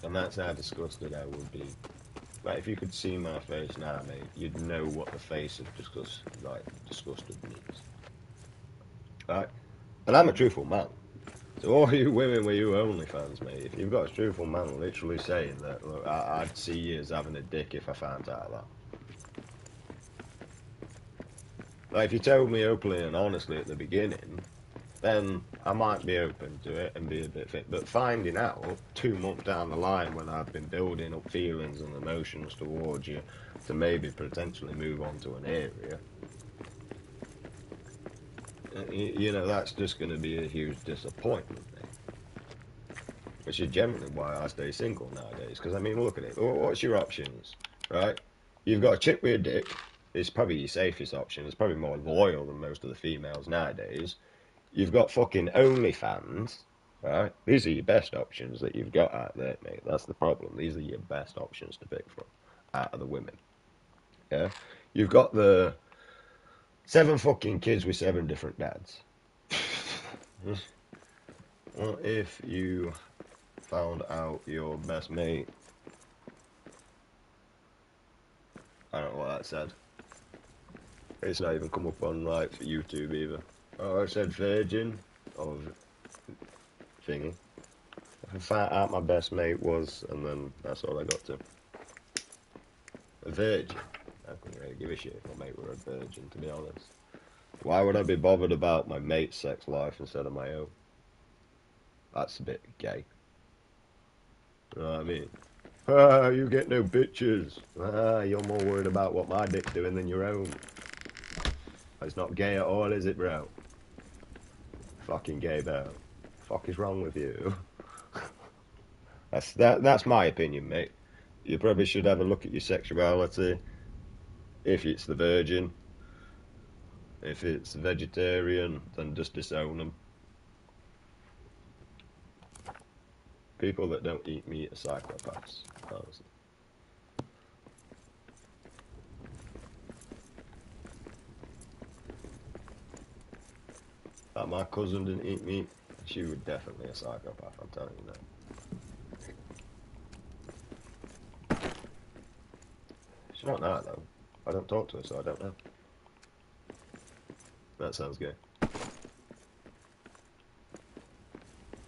And that's how disgusted I would be. Like, if you could see my face now, mate, you'd know what the face of disgusted means. Right? And I'm a truthful man. So all you women with you OnlyFans, mate, if you've got a truthful man literally saying that, look, I'd see you as having a dick if I found out that. Like, if you told me openly and honestly at the beginning, then I might be open to it and be a bit fit. But finding out 2 months down the line when I've been building up feelings and emotions towards you to maybe potentially move on to an area, you know, that's just going to be a huge disappointment, mate. Which is generally why I stay single nowadays. Because, I mean, look at it. What's your options, right? You've got a chick with a dick. It's probably your safest option. It's probably more loyal than most of the females nowadays. You've got fucking OnlyFans, right? These are your best options that you've got out there, mate. That's the problem. These are your best options to pick from out of the women. Yeah? You've got the 7 fucking kids with 7 different dads. What if you found out your best mate I don't know what that said. It's not even come up on, like, for YouTube either. Oh, I said virgin. Or thingy. I found out my best mate was, and then that's all I got to. A virgin. I couldn't really give a shit if my mate were a virgin, to be honest. Why would I be bothered about my mate's sex life instead of my own? That's a bit gay. You know what I mean? Ah, you get no bitches. Ah, you're more worried about what my dick's doing than your own. It's not gay at all, is it, bro? Fucking gay, bro. Fuck is wrong with you? That's my opinion, mate. You probably should have a look at your sexuality. If it's the virgin. If it's vegetarian, then just disown them. People that don't eat meat are psychopaths, honestly. Like my cousin didn't eat meat, she was definitely a psychopath, I'm telling you that. She's not that, though. I don't talk to her, so I don't know. That sounds gay.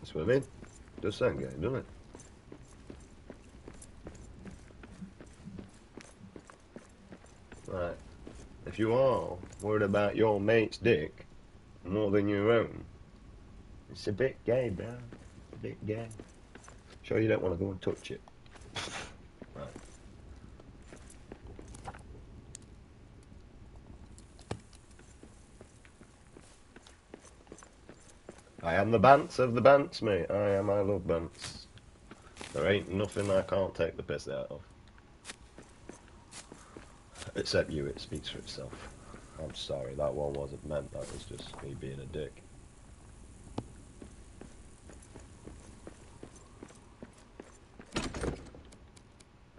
That's what I mean. It does sound gay, doesn't it? Right. If you are worried about your mate's dick more than your own, it's a bit gay, bro. A bit gay. Sure you don't want to go and touch it. Right. I am the Bants of the Bants, mate. I love Bants. There ain't nothing I can't take the piss out of. Except you, it speaks for itself. I'm sorry, that one wasn't meant, that was just me being a dick.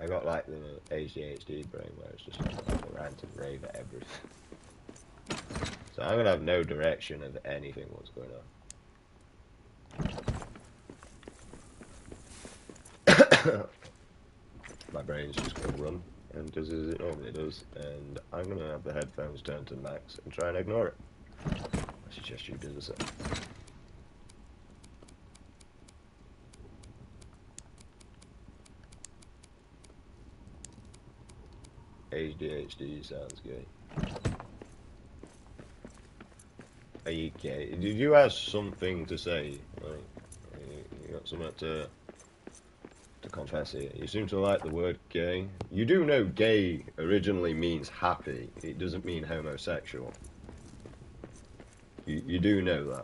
I got like the ADHD brain where it's just like a rant and rave at everything. So I'm gonna have no direction of anything what's going on. My brain's just gonna run and does as it normally does, and I'm gonna have the headphones turned to max and try and ignore it. I suggest you do the same. ADHD sounds gay. Are you gay? Did you have something to say? Like, you got something to confess here? You seem to like the word gay. You do know gay originally means happy. It doesn't mean homosexual. You do know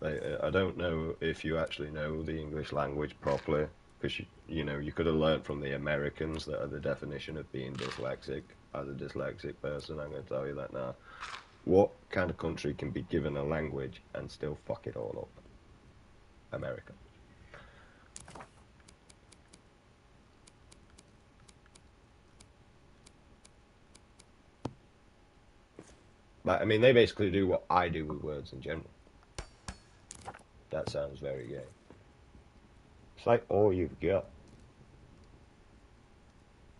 that. I don't know if you actually know the English language properly, because you know, you could have learnt from the Americans that are the definition of being dyslexic. As a dyslexic person, I'm going to tell you that now. What kind of country can be given a language and still fuck it all up? America. But I mean, they basically do what I do with words in general. That sounds very gay. It's like all you've got.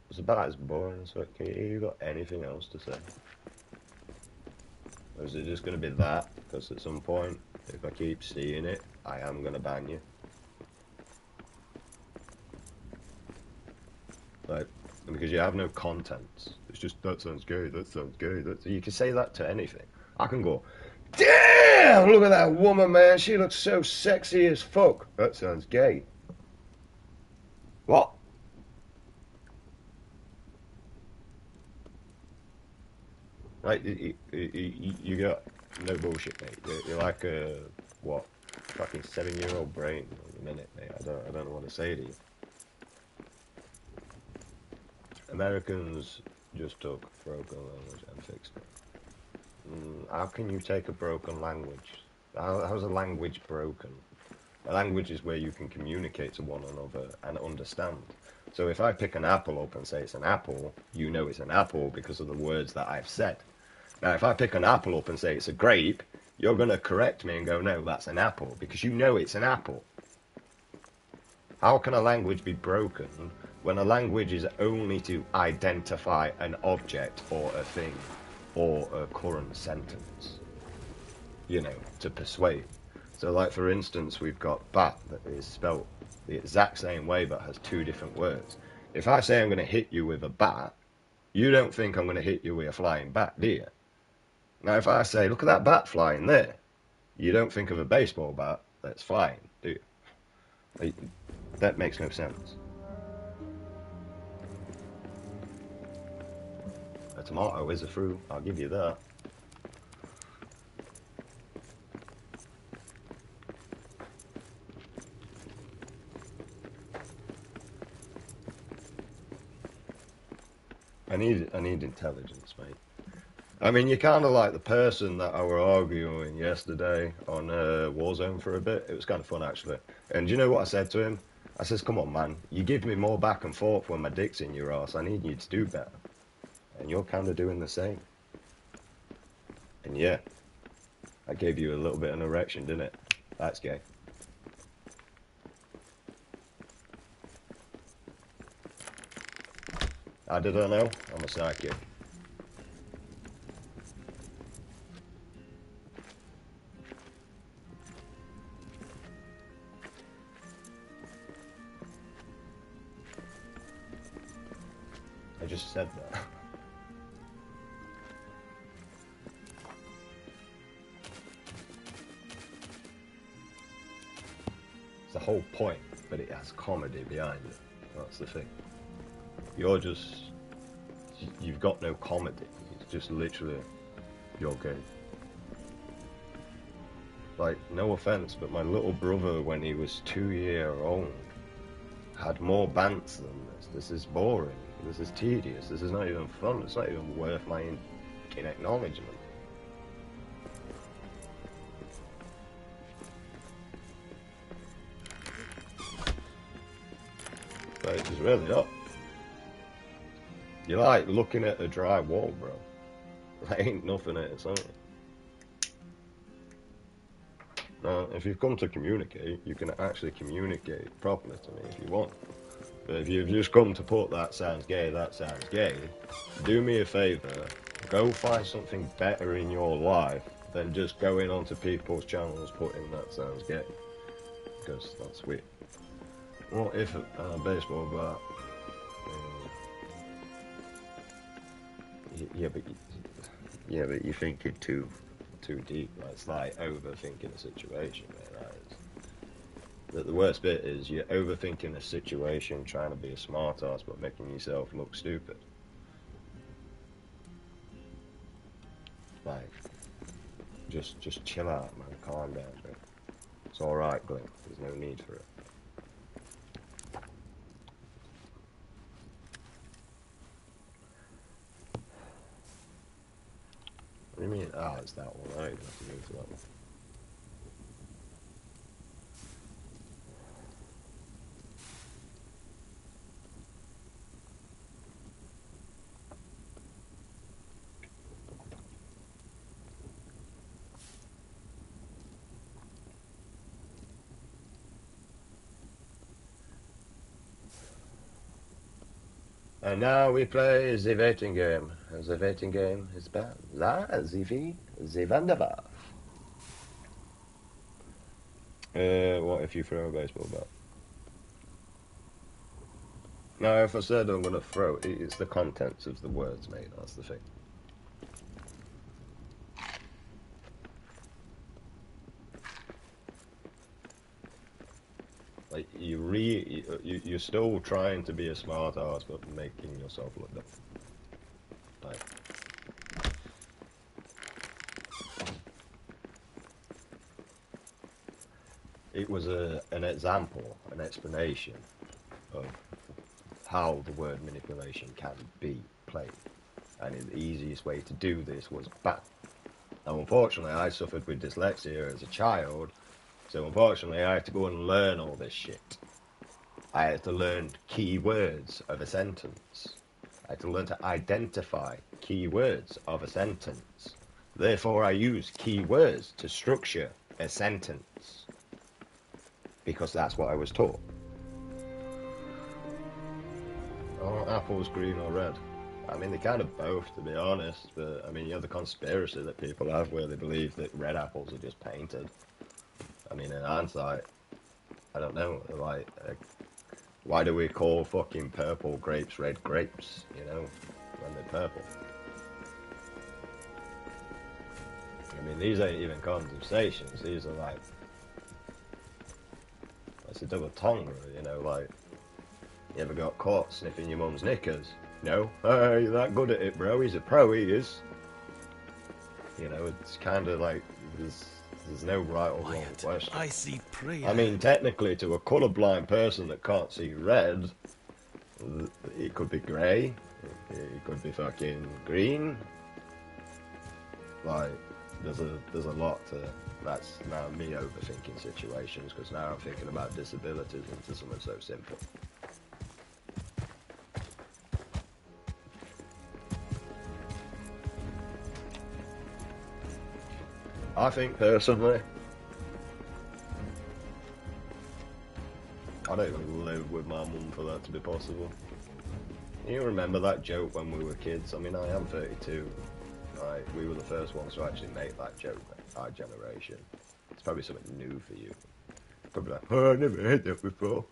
It's about as boring as fuck. You got anything else to say? Or is it just going to be that? Because at some point, if I keep seeing it, I am going to ban you. Like, because you have no contents. It's just, that sounds gay, that sounds gay. You can say that to anything. I can go, damn, look at that woman, man. She looks so sexy as fuck. That sounds gay. What? Like, you got no bullshit, mate. You're like a, what, fucking 7-year-old brain in a minute, mate. I don't know what to say to you. Americans just took broken language and fixed it. How can you take a broken language? How's a language broken? A language is where you can communicate to one another and understand. So if I pick an apple up and say it's an apple, you know it's an apple because of the words that I've said. Now, if I pick an apple up and say it's a grape, you're going to correct me and go, no, that's an apple, because you know it's an apple. How can a language be broken when a language is only to identify an object or a thing or a current sentence? You know, to persuade. So, like, for instance, we've got bat that is spelt the exact same way but has two different words. If I say I'm going to hit you with a bat, you don't think I'm going to hit you with a flying bat, do you? Now, if I say, look at that bat flying there, you don't think of a baseball bat that's flying, do you? Like, that makes no sense. A tomato is a fruit, I'll give you that. I need intelligence, mate. I mean, you're kind of like the person that I were arguing yesterday on Warzone for a bit. It was kind of fun, actually. And do you know what I said to him? I says, come on, man. You give me more back and forth when my dick's in your ass. I need you to do better. And you're kind of doing the same. And yeah, I gave you a little bit of an erection, didn't it? That's gay. I don't know. I'm a psychic. I just said that. It's the whole point, but it has comedy behind it. That's the thing. You've got no comedy. It's just literally, you're gay. Like, no offense, but my little brother, when he was 2 years old, had more bants than this. This is boring. This is tedious. This is not even fun. It's not even worth my acknowledgement. But it's really not. You're like looking at a dry wall, bro. There ain't nothing in it, son. Now, if you've come to communicate, you can actually communicate properly to me if you want. But if you've just come to put that sounds gay, do me a favour, go find something better in your life than just going onto people's channels putting that sounds gay. Because that's weird. What if a baseball bat? Yeah, but you're thinking too deep. It's like overthinking a situation, man. The worst bit is you're overthinking a situation, trying to be a smartass, but making yourself look stupid. Like, just chill out, man. Calm down, bro. It's all right, Glenn. There's no need for it. What do you mean? Ah, it's that one. I don't even have to move to that one. And now we play the waiting game. The waiting game is bad. The wunderbar. What if you throw a baseball bat? No, if I said I'm gonna throw it, it's the contents of the words, mate. That's the thing. Like you're still trying to be a smart ass, but making yourself look dumb. Like, it was an example, an explanation of how the word manipulation can be played, and the easiest way to do this was bat. Now, unfortunately, I suffered with dyslexia as a child. So unfortunately, I had to go and learn all this shit. I had to learn key words of a sentence. I had to learn to identify key words of a sentence. Therefore, I use key words to structure a sentence. Because that's what I was taught. Are apples green or red? I mean, they're kind of both, to be honest. But I mean, you have the conspiracy that people have where they believe that red apples are just painted. I mean, in hindsight, I don't know. Like, why do we call fucking purple grapes red grapes? You know, when they're purple. I mean, these ain't even conversations. These are like, it's a double tongue, you know. Like, you ever got caught sniffing your mum's knickers? No? Hey, you're that good at it, bro. He's a pro, he is. You know, it's kind of like, there's no right or wrong question. I see prayer. I mean, technically, to a colourblind person that can't see red, it could be grey, it could be fucking green. Like, there's a lot to. That's now me overthinking situations, because now I'm thinking about disabilities into something so simple. I think personally, I don't even live with my mum for that to be possible. You remember that joke when we were kids? I mean, I am 32. Right, we were the first ones to actually make that joke, our generation. It's probably something new for you. Probably like, oh, I never heard that before.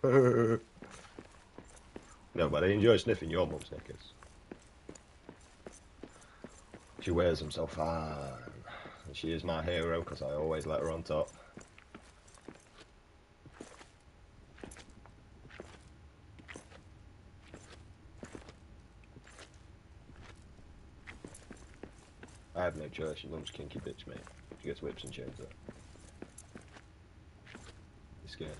No, but I enjoy sniffing your mum's knickers. She wears them so fine. And she is my hero because I always let her on top. I have no choice. Your mum's kinky bitch, mate. She gets whips and chains up. You scared?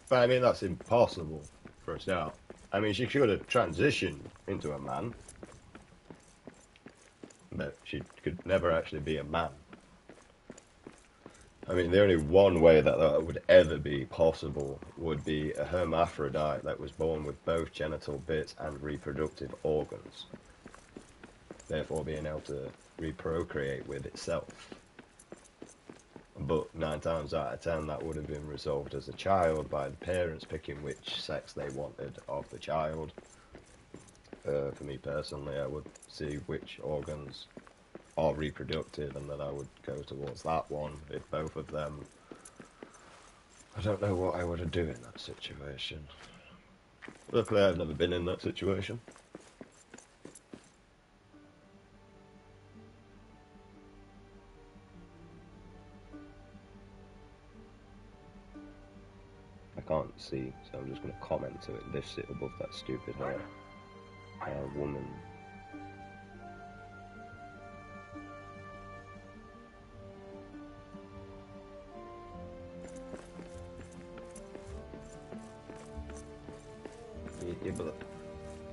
But I mean, that's impossible for a start. I mean, she could have transitioned into a man, but she could never actually be a man. I mean, the only one way that that would ever be possible would be a hermaphrodite that was born with both genital bits and reproductive organs, therefore being able to reprocreate with itself. But 9 times out of 10 that would have been resolved as a child by the parents picking which sex they wanted of the child. For me personally, I would see which organs are reproductive and then I would go towards that one. If both of them, I don't know what I would do in that situation. Luckily I've never been in that situation. I can't see, so I'm just going to comment so it lifts it above that stupid woman. Yeah, but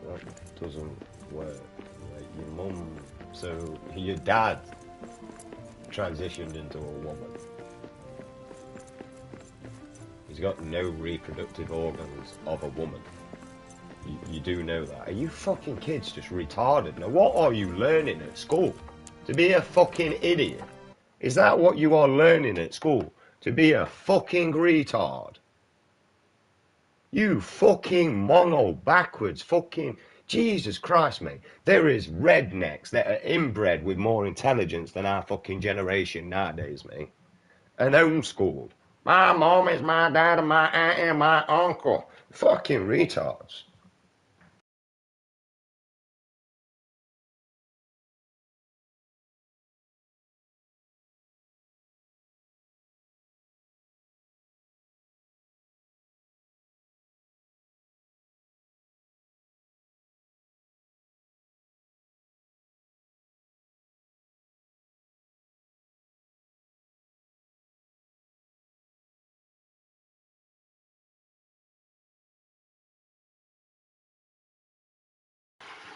that doesn't work. Like, your mum, so your dad transitioned into a woman. He's got no reproductive organs of a woman. You do know that. Are you fucking kids just retarded? Now, what are you learning at school? To be a fucking idiot? Is that what you are learning at school? To be a fucking retard? You fucking mono backwards fucking... Jesus Christ, mate. There is rednecks that are inbred with more intelligence than our fucking generation nowadays, mate. And homeschooled. My mom is my dad and my aunt and my uncle. Fucking retards.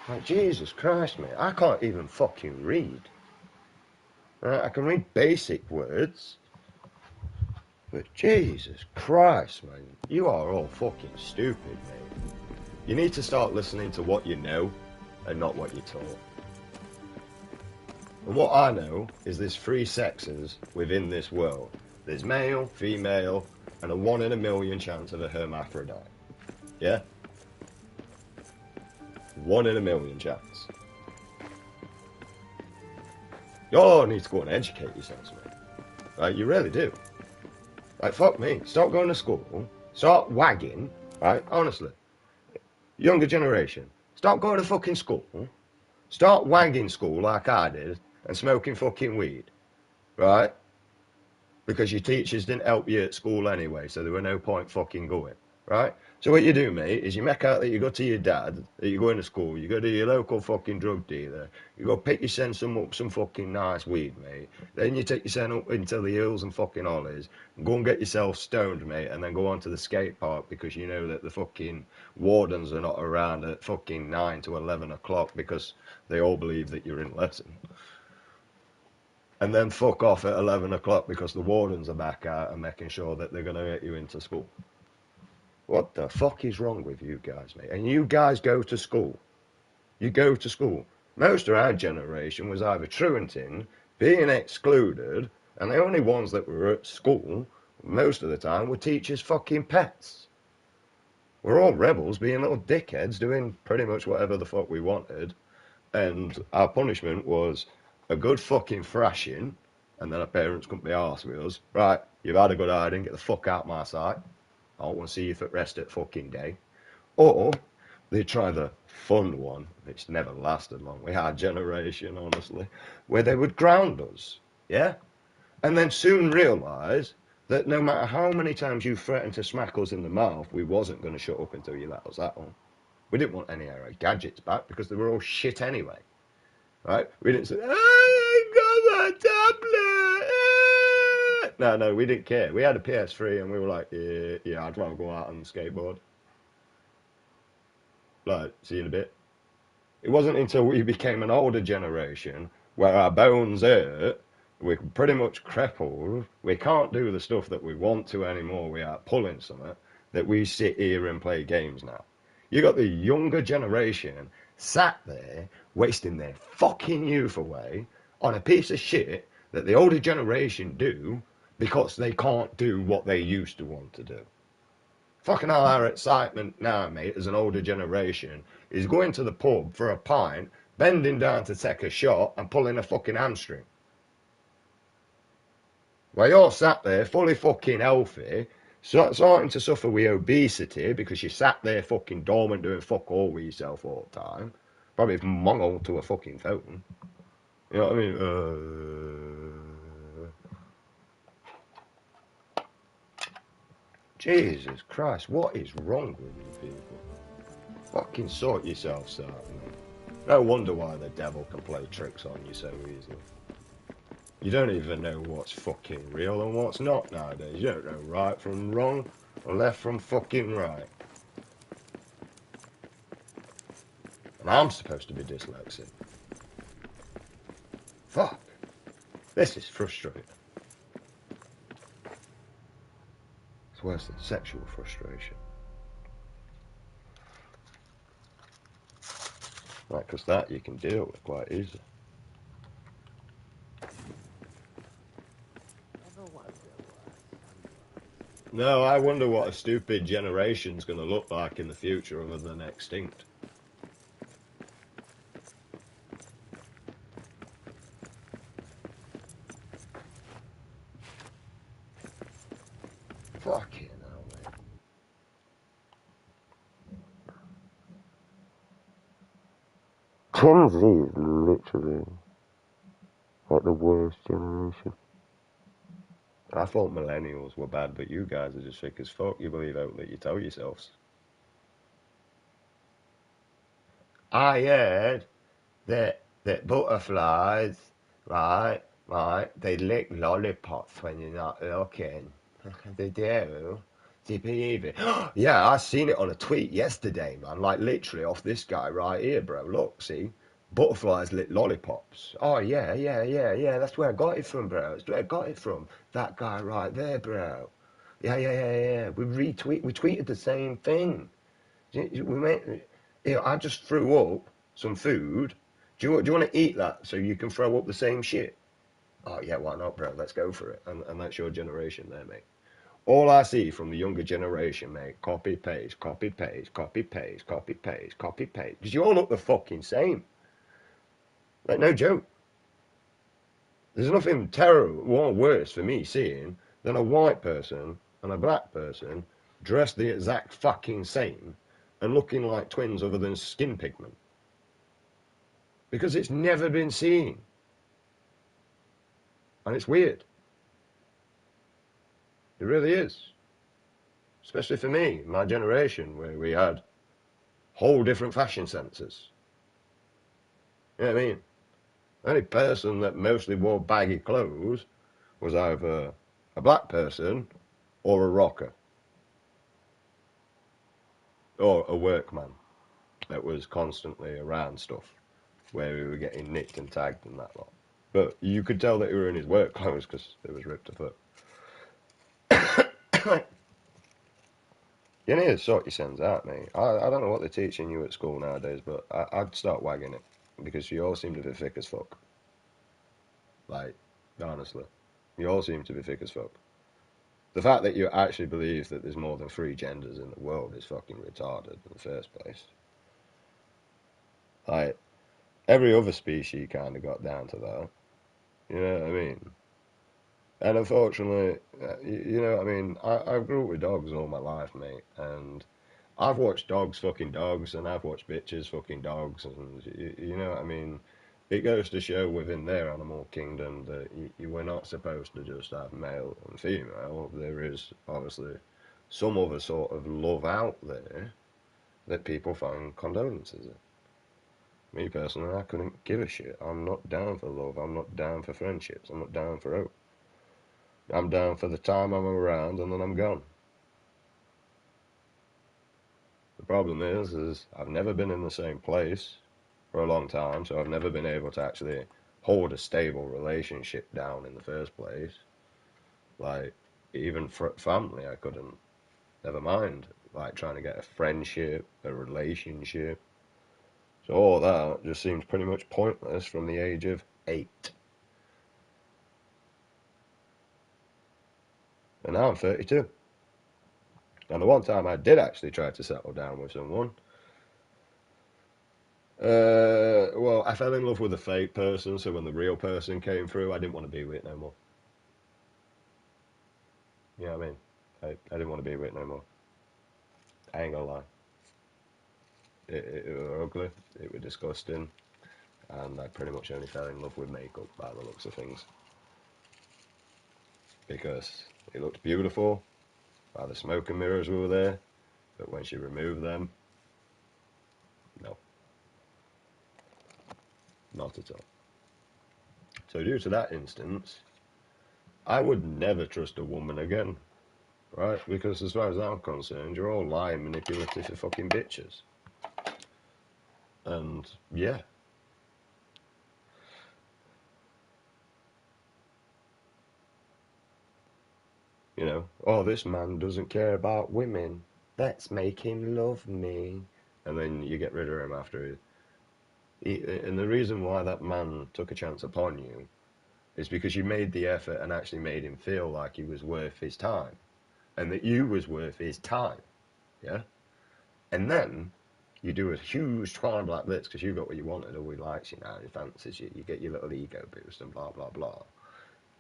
Like, Jesus Christ, mate. I can't even fucking read. Right? I can read basic words. But Jesus Christ, man. You are all fucking stupid, mate. You need to start listening to what you know and not what you're taught. And what I know is there's three sexes within this world. There's male, female, and a 1 in a million chance of a hermaphrodite. Yeah? 1 in a million chance. You all need to go and educate yourselves, mate. Right? You really do. Like, fuck me. Stop going to school. Start wagging. Right? Honestly. Younger generation. Stop going to fucking school. Start wagging school like I did and smoking fucking weed. Right? Because your teachers didn't help you at school anyway, so there were no point fucking going, right? So what you do, mate, is you make out that you go to your dad, that you're going to school, you go to your local fucking drug dealer, you go pick your son some fucking nice weed, mate. Then you take your son up into the hills and fucking hollies, and go and get yourself stoned, mate, and then go on to the skate park because you know that the fucking wardens are not around at fucking 9 to 11 o'clock because they all believe that you're in lesson. And then fuck off at 11 o'clock because the wardens are back out and making sure that they're going to get you into school. What the fuck is wrong with you guys, mate? And you guys go to school. You go to school. Most of our generation was either truanting, being excluded, and the only ones that were at school most of the time were teachers' fucking pets. We're all rebels being little dickheads doing pretty much whatever the fuck we wanted. And our punishment was a good fucking thrashing, and then our parents couldn't be arsed with us. Right, you've had a good hiding, get the fuck out of my sight. I don't want to see you for the rest of the fucking day. Or they try the fun one, which never lasted long. We had a generation, honestly, where they would ground us, yeah? And then soon realise that no matter how many times you threatened to smack us in the mouth, we wasn't going to shut up until you let us out. We didn't want any of our gadgets back because they were all shit anyway. Right? We didn't say, I got a tablet. No, we didn't care. We had a PS3 and we were like, yeah, I'd rather go out on the skateboard. Like, see you in a bit. It wasn't until we became an older generation where our bones hurt, we're pretty much crippled, we can't do the stuff that we want to anymore without pulling something, that we sit here and play games now. You got the younger generation sat there wasting their fucking youth away on a piece of shit that the older generation do because they can't do what they used to want to do. Fucking hell, our excitement now, mate, as an older generation, is going to the pub for a pint, bending down to take a shot, and pulling a fucking hamstring. While you're sat there, fully fucking healthy, starting to suffer with obesity because you sat there fucking dormant doing fuck all with yourself all the time. Probably mongled to a fucking phone. You know what I mean? Jesus Christ, what is wrong with you people? Fucking sort yourselves out, man. No wonder why the devil can play tricks on you so easily. You don't even know what's fucking real and what's not nowadays. You don't know right from wrong or left from fucking right. And I'm supposed to be dyslexic. Fuck. This is frustrating. It's worse than sexual frustration. Right, because that you can deal with quite easily. No, I wonder what a stupid generation's going to look like in the future other than extinct. Fucking hell, mate. Gen Z is literally like the worst generation. I thought millennials were bad, but you guys are just thick as fuck. You believe out that you tell yourselves. I heard that butterflies, right, they lick lollipops when you're not looking. They do. Do you believe it? Yeah, I seen it on a tweet yesterday, man. Like literally off this guy right here, bro. Look, see? Butterflies lick lollipops. Oh yeah. That's where I got it from, bro. That's where I got it from. That guy right there, bro. Yeah. We tweeted the same thing. We made, I just threw up some food, Do you want to eat that so you can throw up the same shit? Oh yeah, why not, bro? Let's go for it. And that's your generation there, mate. All I see from the younger generation, mate, copy paste, copy paste, copy paste, copy paste, copy paste. Because you all look the fucking same. Like no joke. There's nothing terrible or worse for me seeing than a white person and a black person dressed the exact fucking same and looking like twins other than skin pigment. Because it's never been seen. And it's weird. It really is. Especially for me, my generation, where we had whole different fashion senses. You know what I mean? The only person that mostly wore baggy clothes was either a black person or a rocker or a workman that was constantly around stuff where we were getting nicked and tagged and that lot. But you could tell that he were in his work clothes because it was ripped to foot. You need to sort your sins out, mate. I don't know what they're teaching you at school nowadays, but I'd start wagging it because you all seem to be thick as fuck. Like, honestly, you all seem to be thick as fuck. The fact that you actually believe that there's more than three genders in the world is fucking retarded in the first place. Like, every other species kind of got down to that. You know what I mean? And unfortunately, you know what I mean? I grew up with dogs all my life, mate, and I've watched dogs fucking dogs, and I've watched bitches fucking dogs, and you know what I mean? It goes to show within their animal kingdom that you we're not supposed to just have male and female. There is obviously some other sort of love out there that people find condolences in. Me personally, I couldn't give a shit. I'm not down for love. I'm not down for friendships. I'm not down for hope. I'm down for the time I'm around, and then I'm gone. The problem is I've never been in the same place for a long time, so I've never been able to actually hold a stable relationship down in the first place. Like, even for family, I couldn't. Never mind, like, trying to get a friendship, a relationship. So all that just seems pretty much pointless from the age of 8. And now I'm 32. And the one time I did actually try to settle down with someone, well, I fell in love with a fake person, so when the real person came through, I didn't want to be with it no more. You know what I mean? I didn't want to be with it no more. I ain't gonna lie. It were ugly, it were disgusting, and I pretty much only fell in love with makeup by the looks of things. Because it looked beautiful, by the smoke and mirrors were there, but when she removed them, no, not at all. So due to that instance, I would never trust a woman again, right? Because as far as I'm concerned, you're all lying, manipulative fucking bitches. And yeah, you know, oh, this man doesn't care about women. Let's make him love me. And then you get rid of him after. And the reason why that man took a chance upon you is because you made the effort and actually made him feel like he was worth his time. And that you was worth his time. Yeah? And then you do a huge climb like this because you got what you wanted, or he likes you now, he fancies you, you get your little ego boost and blah, blah, blah.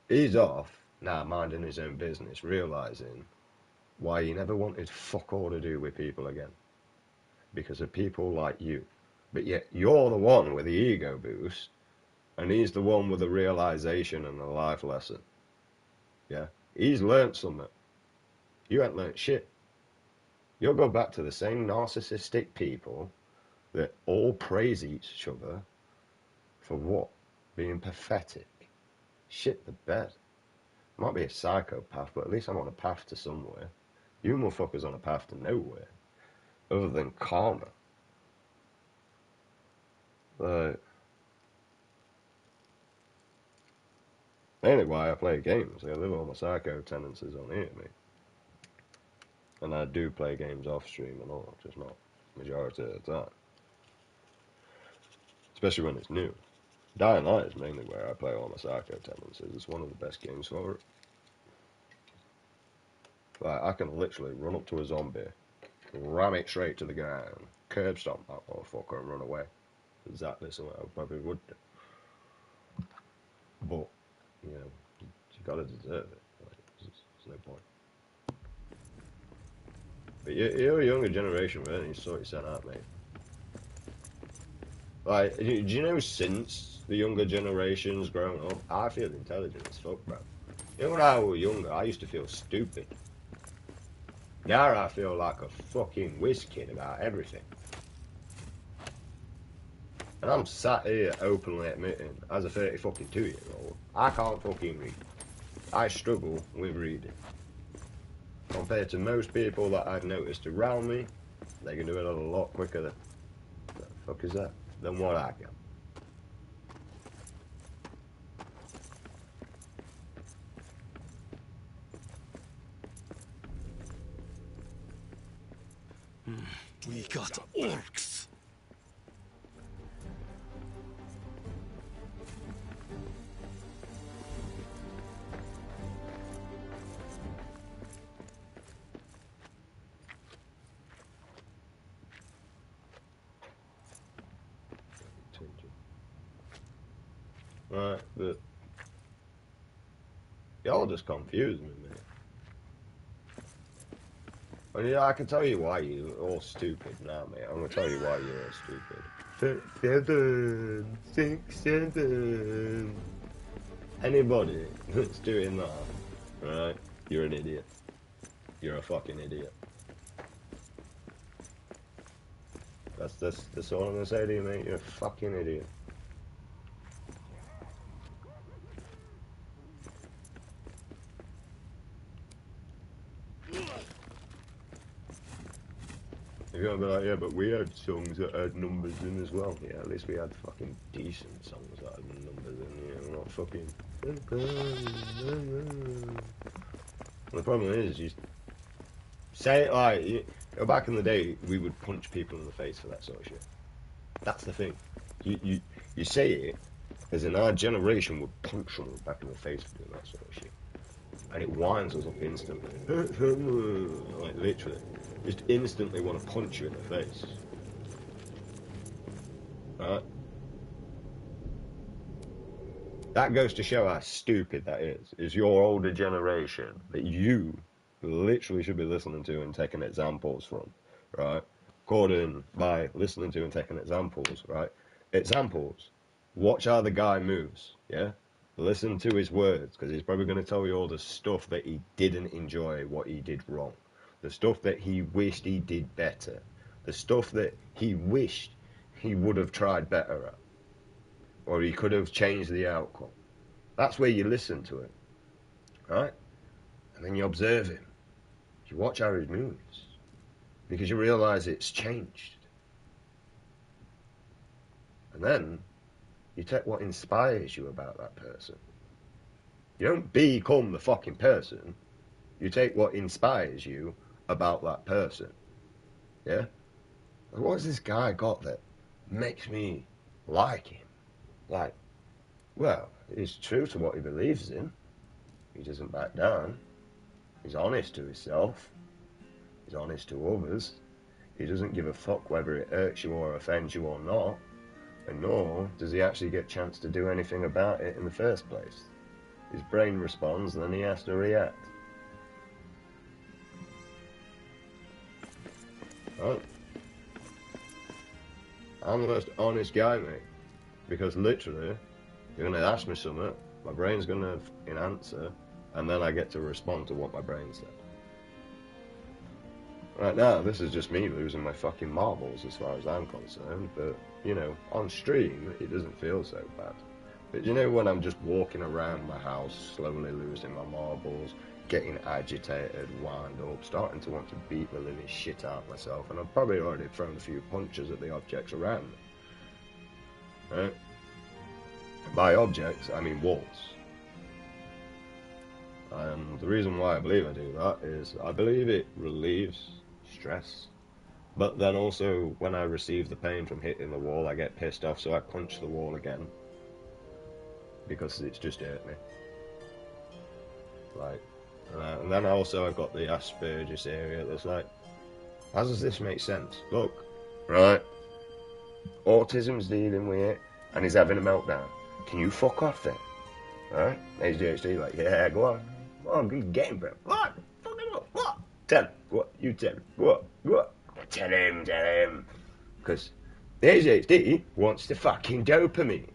He's off, now minding his own business, realising why he never wanted fuck all to do with people again. Because of people like you. But yet you're the one with the ego boost, and he's the one with the realisation and the life lesson. Yeah? He's learnt something. You ain't learnt shit. You'll go back to the same narcissistic people that all praise each other for what? Being pathetic. Shit the bed. Might be a psychopath, but at least I'm on a path to somewhere. You motherfuckers on a path to nowhere. Other than karma. Like, mainly why I play games. I live all my psycho tendencies on here, mate. And I do play games off stream and all, just not majority of the time. especially when it's new. Dying Light is mainly where I play all my psycho tendencies. It's one of the best games for it. Like, I can literally run up to a zombie, ram it straight to the ground, curb stomp that motherfucker and run away. Exactly something I probably would do. But, you know, you gotta deserve it. Like, there's no point. But you're a younger generation, man, and you sort yourself out, mate. Like, do you know since the younger generation's grown up, I feel intelligent as fuck, bro. You know, when I was younger, I used to feel stupid. Now I feel like a fucking whiz kid about everything. And I'm sat here openly admitting, as a 32-year-old, I can't fucking read. I struggle with reading. Compared to most people that I've noticed around me, they can do it a lot quicker than, the fuck is that? Than what I can. We got orcs. Right, but y'all just confuse me, man. I mean, I can tell you why you're all stupid now, mate. I'm gonna tell you why you're all stupid. 7, 6, 7. Anybody that's doing that, right? You're an idiot. You're a fucking idiot. That's all I'm gonna say to you, mate. You're a fucking idiot. You're gonna be like, yeah, but we had songs that had numbers in as well. Yeah, at least we had fucking decent songs that had numbers in. Yeah, we're not fucking. The problem is, you say it like, back in the day, we would punch people in the face for that sort of shit. That's the thing. You say it as in our generation would punch someone back in the face for doing that sort of shit. And it winds us up instantly. Like, literally. Just instantly want to punch you in the face. Right? That goes to show how stupid that is your older generation that you literally should be listening to and taking examples from, right? According by listening to and taking examples, right? Examples. Watch how the guy moves, yeah? Listen to his words, because he's probably going to tell you all the stuff that he didn't enjoy, what he did wrong. The stuff that he wished he did better. The stuff that he wished he would have tried better at. Or he could have changed the outcome. That's where you listen to it, right? And then you observe him. You watch how he moves. Because you realise it's changed. And then you take what inspires you about that person. You don't become the fucking person. You take what inspires you about that person. Yeah? What has this guy got that makes me like him? Like, well, he's true to what he believes in. He doesn't back down. He's honest to himself. He's honest to others. He doesn't give a fuck whether it hurts you or offends you or not. And nor does he actually get a chance to do anything about it in the first place. His brain responds, and then he has to react. Right? I'm the most honest guy, mate. Because literally, you're going to ask me something, my brain's going to answer, and then I get to respond to what my brain said. Right now, this is just me losing my fucking marbles as far as I'm concerned, but, you know, on stream, it doesn't feel so bad. But you know when I'm just walking around my house, slowly losing my marbles, getting agitated, wound up, starting to want to beat the living shit out of myself, and I've probably already thrown a few punches at the objects around me. Right? By objects, I mean walls. And the reason why I believe I do that is I believe it relieves stress But then also, when I receive the pain from hitting the wall, I get pissed off, so I punch the wall again. Because it's just hurt me. Like, and then also I've got the Asperger's area that's like, how does this make sense? Look, right, autism's dealing with it, and he's having a meltdown. Can you fuck off then? Right? ADHD, like, yeah, go on. Go on, good game, bro. Go on, fuck him up. What? Tell him. What? You tell him. What? What? Tell him. Because the ADHD wants the fucking dopamine.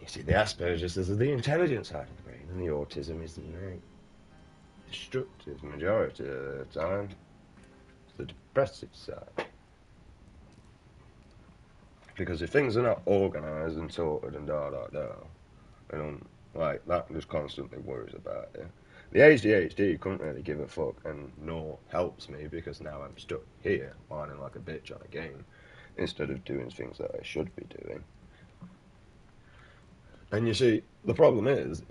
You see, the Asperger's is the intelligent side of the brain, and the autism is the very destructive majority of the time. It's the depressive side. Because if things are not organised and sorted and and like that just constantly worries about it. The ADHD couldn't really give a fuck, and nor helps me because now I'm stuck here whining like a bitch on a game instead of doing things that I should be doing. And you see, the problem is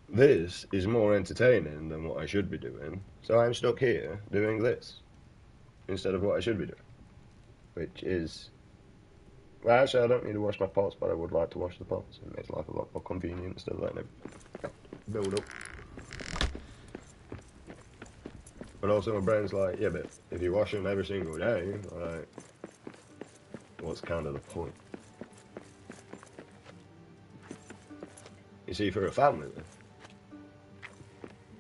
this is more entertaining than what I should be doing, so I'm stuck here doing this instead of what I should be doing, which is. Well, actually, I don't need to wash my pots, but I would like to wash the pots. It makes life a lot more convenient instead of letting it build up. But also, my brain's like, yeah, but if you wash them every single day, like, what's kind of the point? You see, for a family,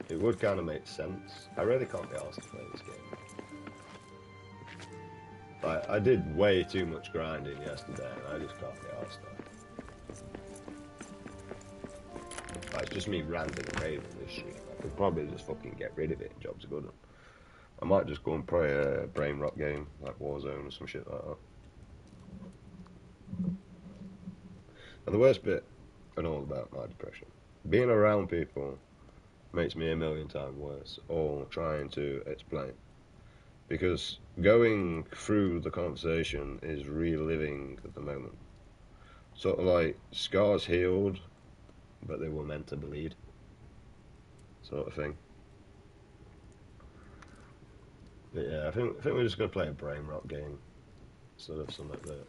it would kind of make sense. I really can't be asked to play this game. I did way too much grinding yesterday, and I just can't be asked that. It's just me ranting and raving this shit. I could probably just fucking get rid of it and jobs are good. I might just go and play a brain rot game, like Warzone or some shit like that. And the worst bit, and all about my depression, being around people makes me a million times worse, or trying to explain. Because going through the conversation is reliving the moment. Sort of like scars healed, but they were meant to bleed. Sort of thing. But yeah, I think we're just going to play a brain rot game. Instead of something that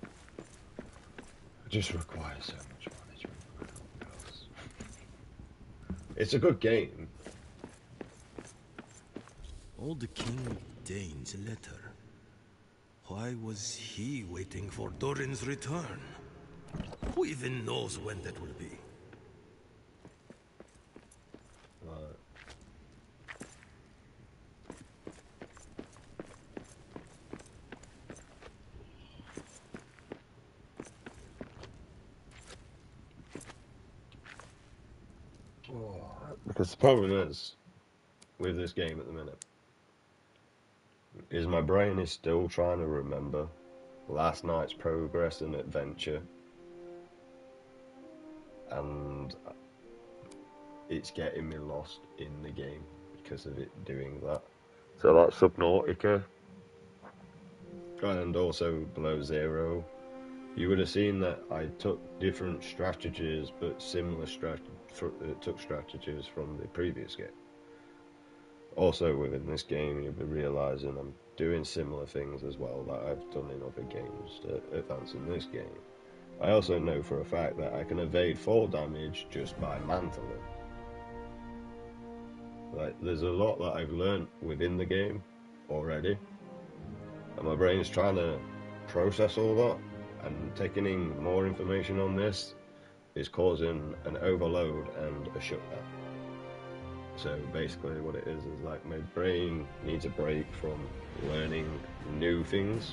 just requires so much management. It's a good game. Old King Dane's letter. Why was he waiting for Doran's return? Who even knows when that will be? Because the problem is, with this game at the minute, is my brain is still trying to remember last night's progress and adventure, and it's getting me lost in the game because of it doing that. So like Subnautica, and also Below Zero, you would have seen that I took different strategies, but similar took strategies from the previous game. Also within this game, you'll be realising I'm doing similar things as well that I've done in other games to advance in this game. I also know for a fact that I can evade fall damage just by mantling. Like, there's a lot that I've learned within the game already, and my brain's trying to process all that, and taking in more information on this is causing an overload and a shutdown. So basically what it is like my brain needs a break from learning new things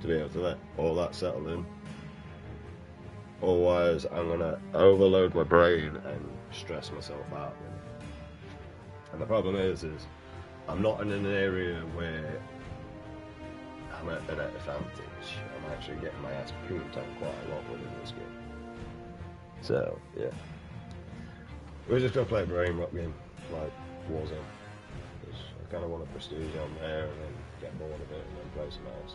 to be able to let all that settle in. Otherwise I'm going to overload my brain and stress myself out. And the problem is I'm not in an area where I'm at an advantage. I'm actually getting my ass pooped on quite a lot within this game. So, yeah. We're just going to play a brain rot game, like Warzone. Because I kind of want to prestige on there and then get bored of it and then play some else.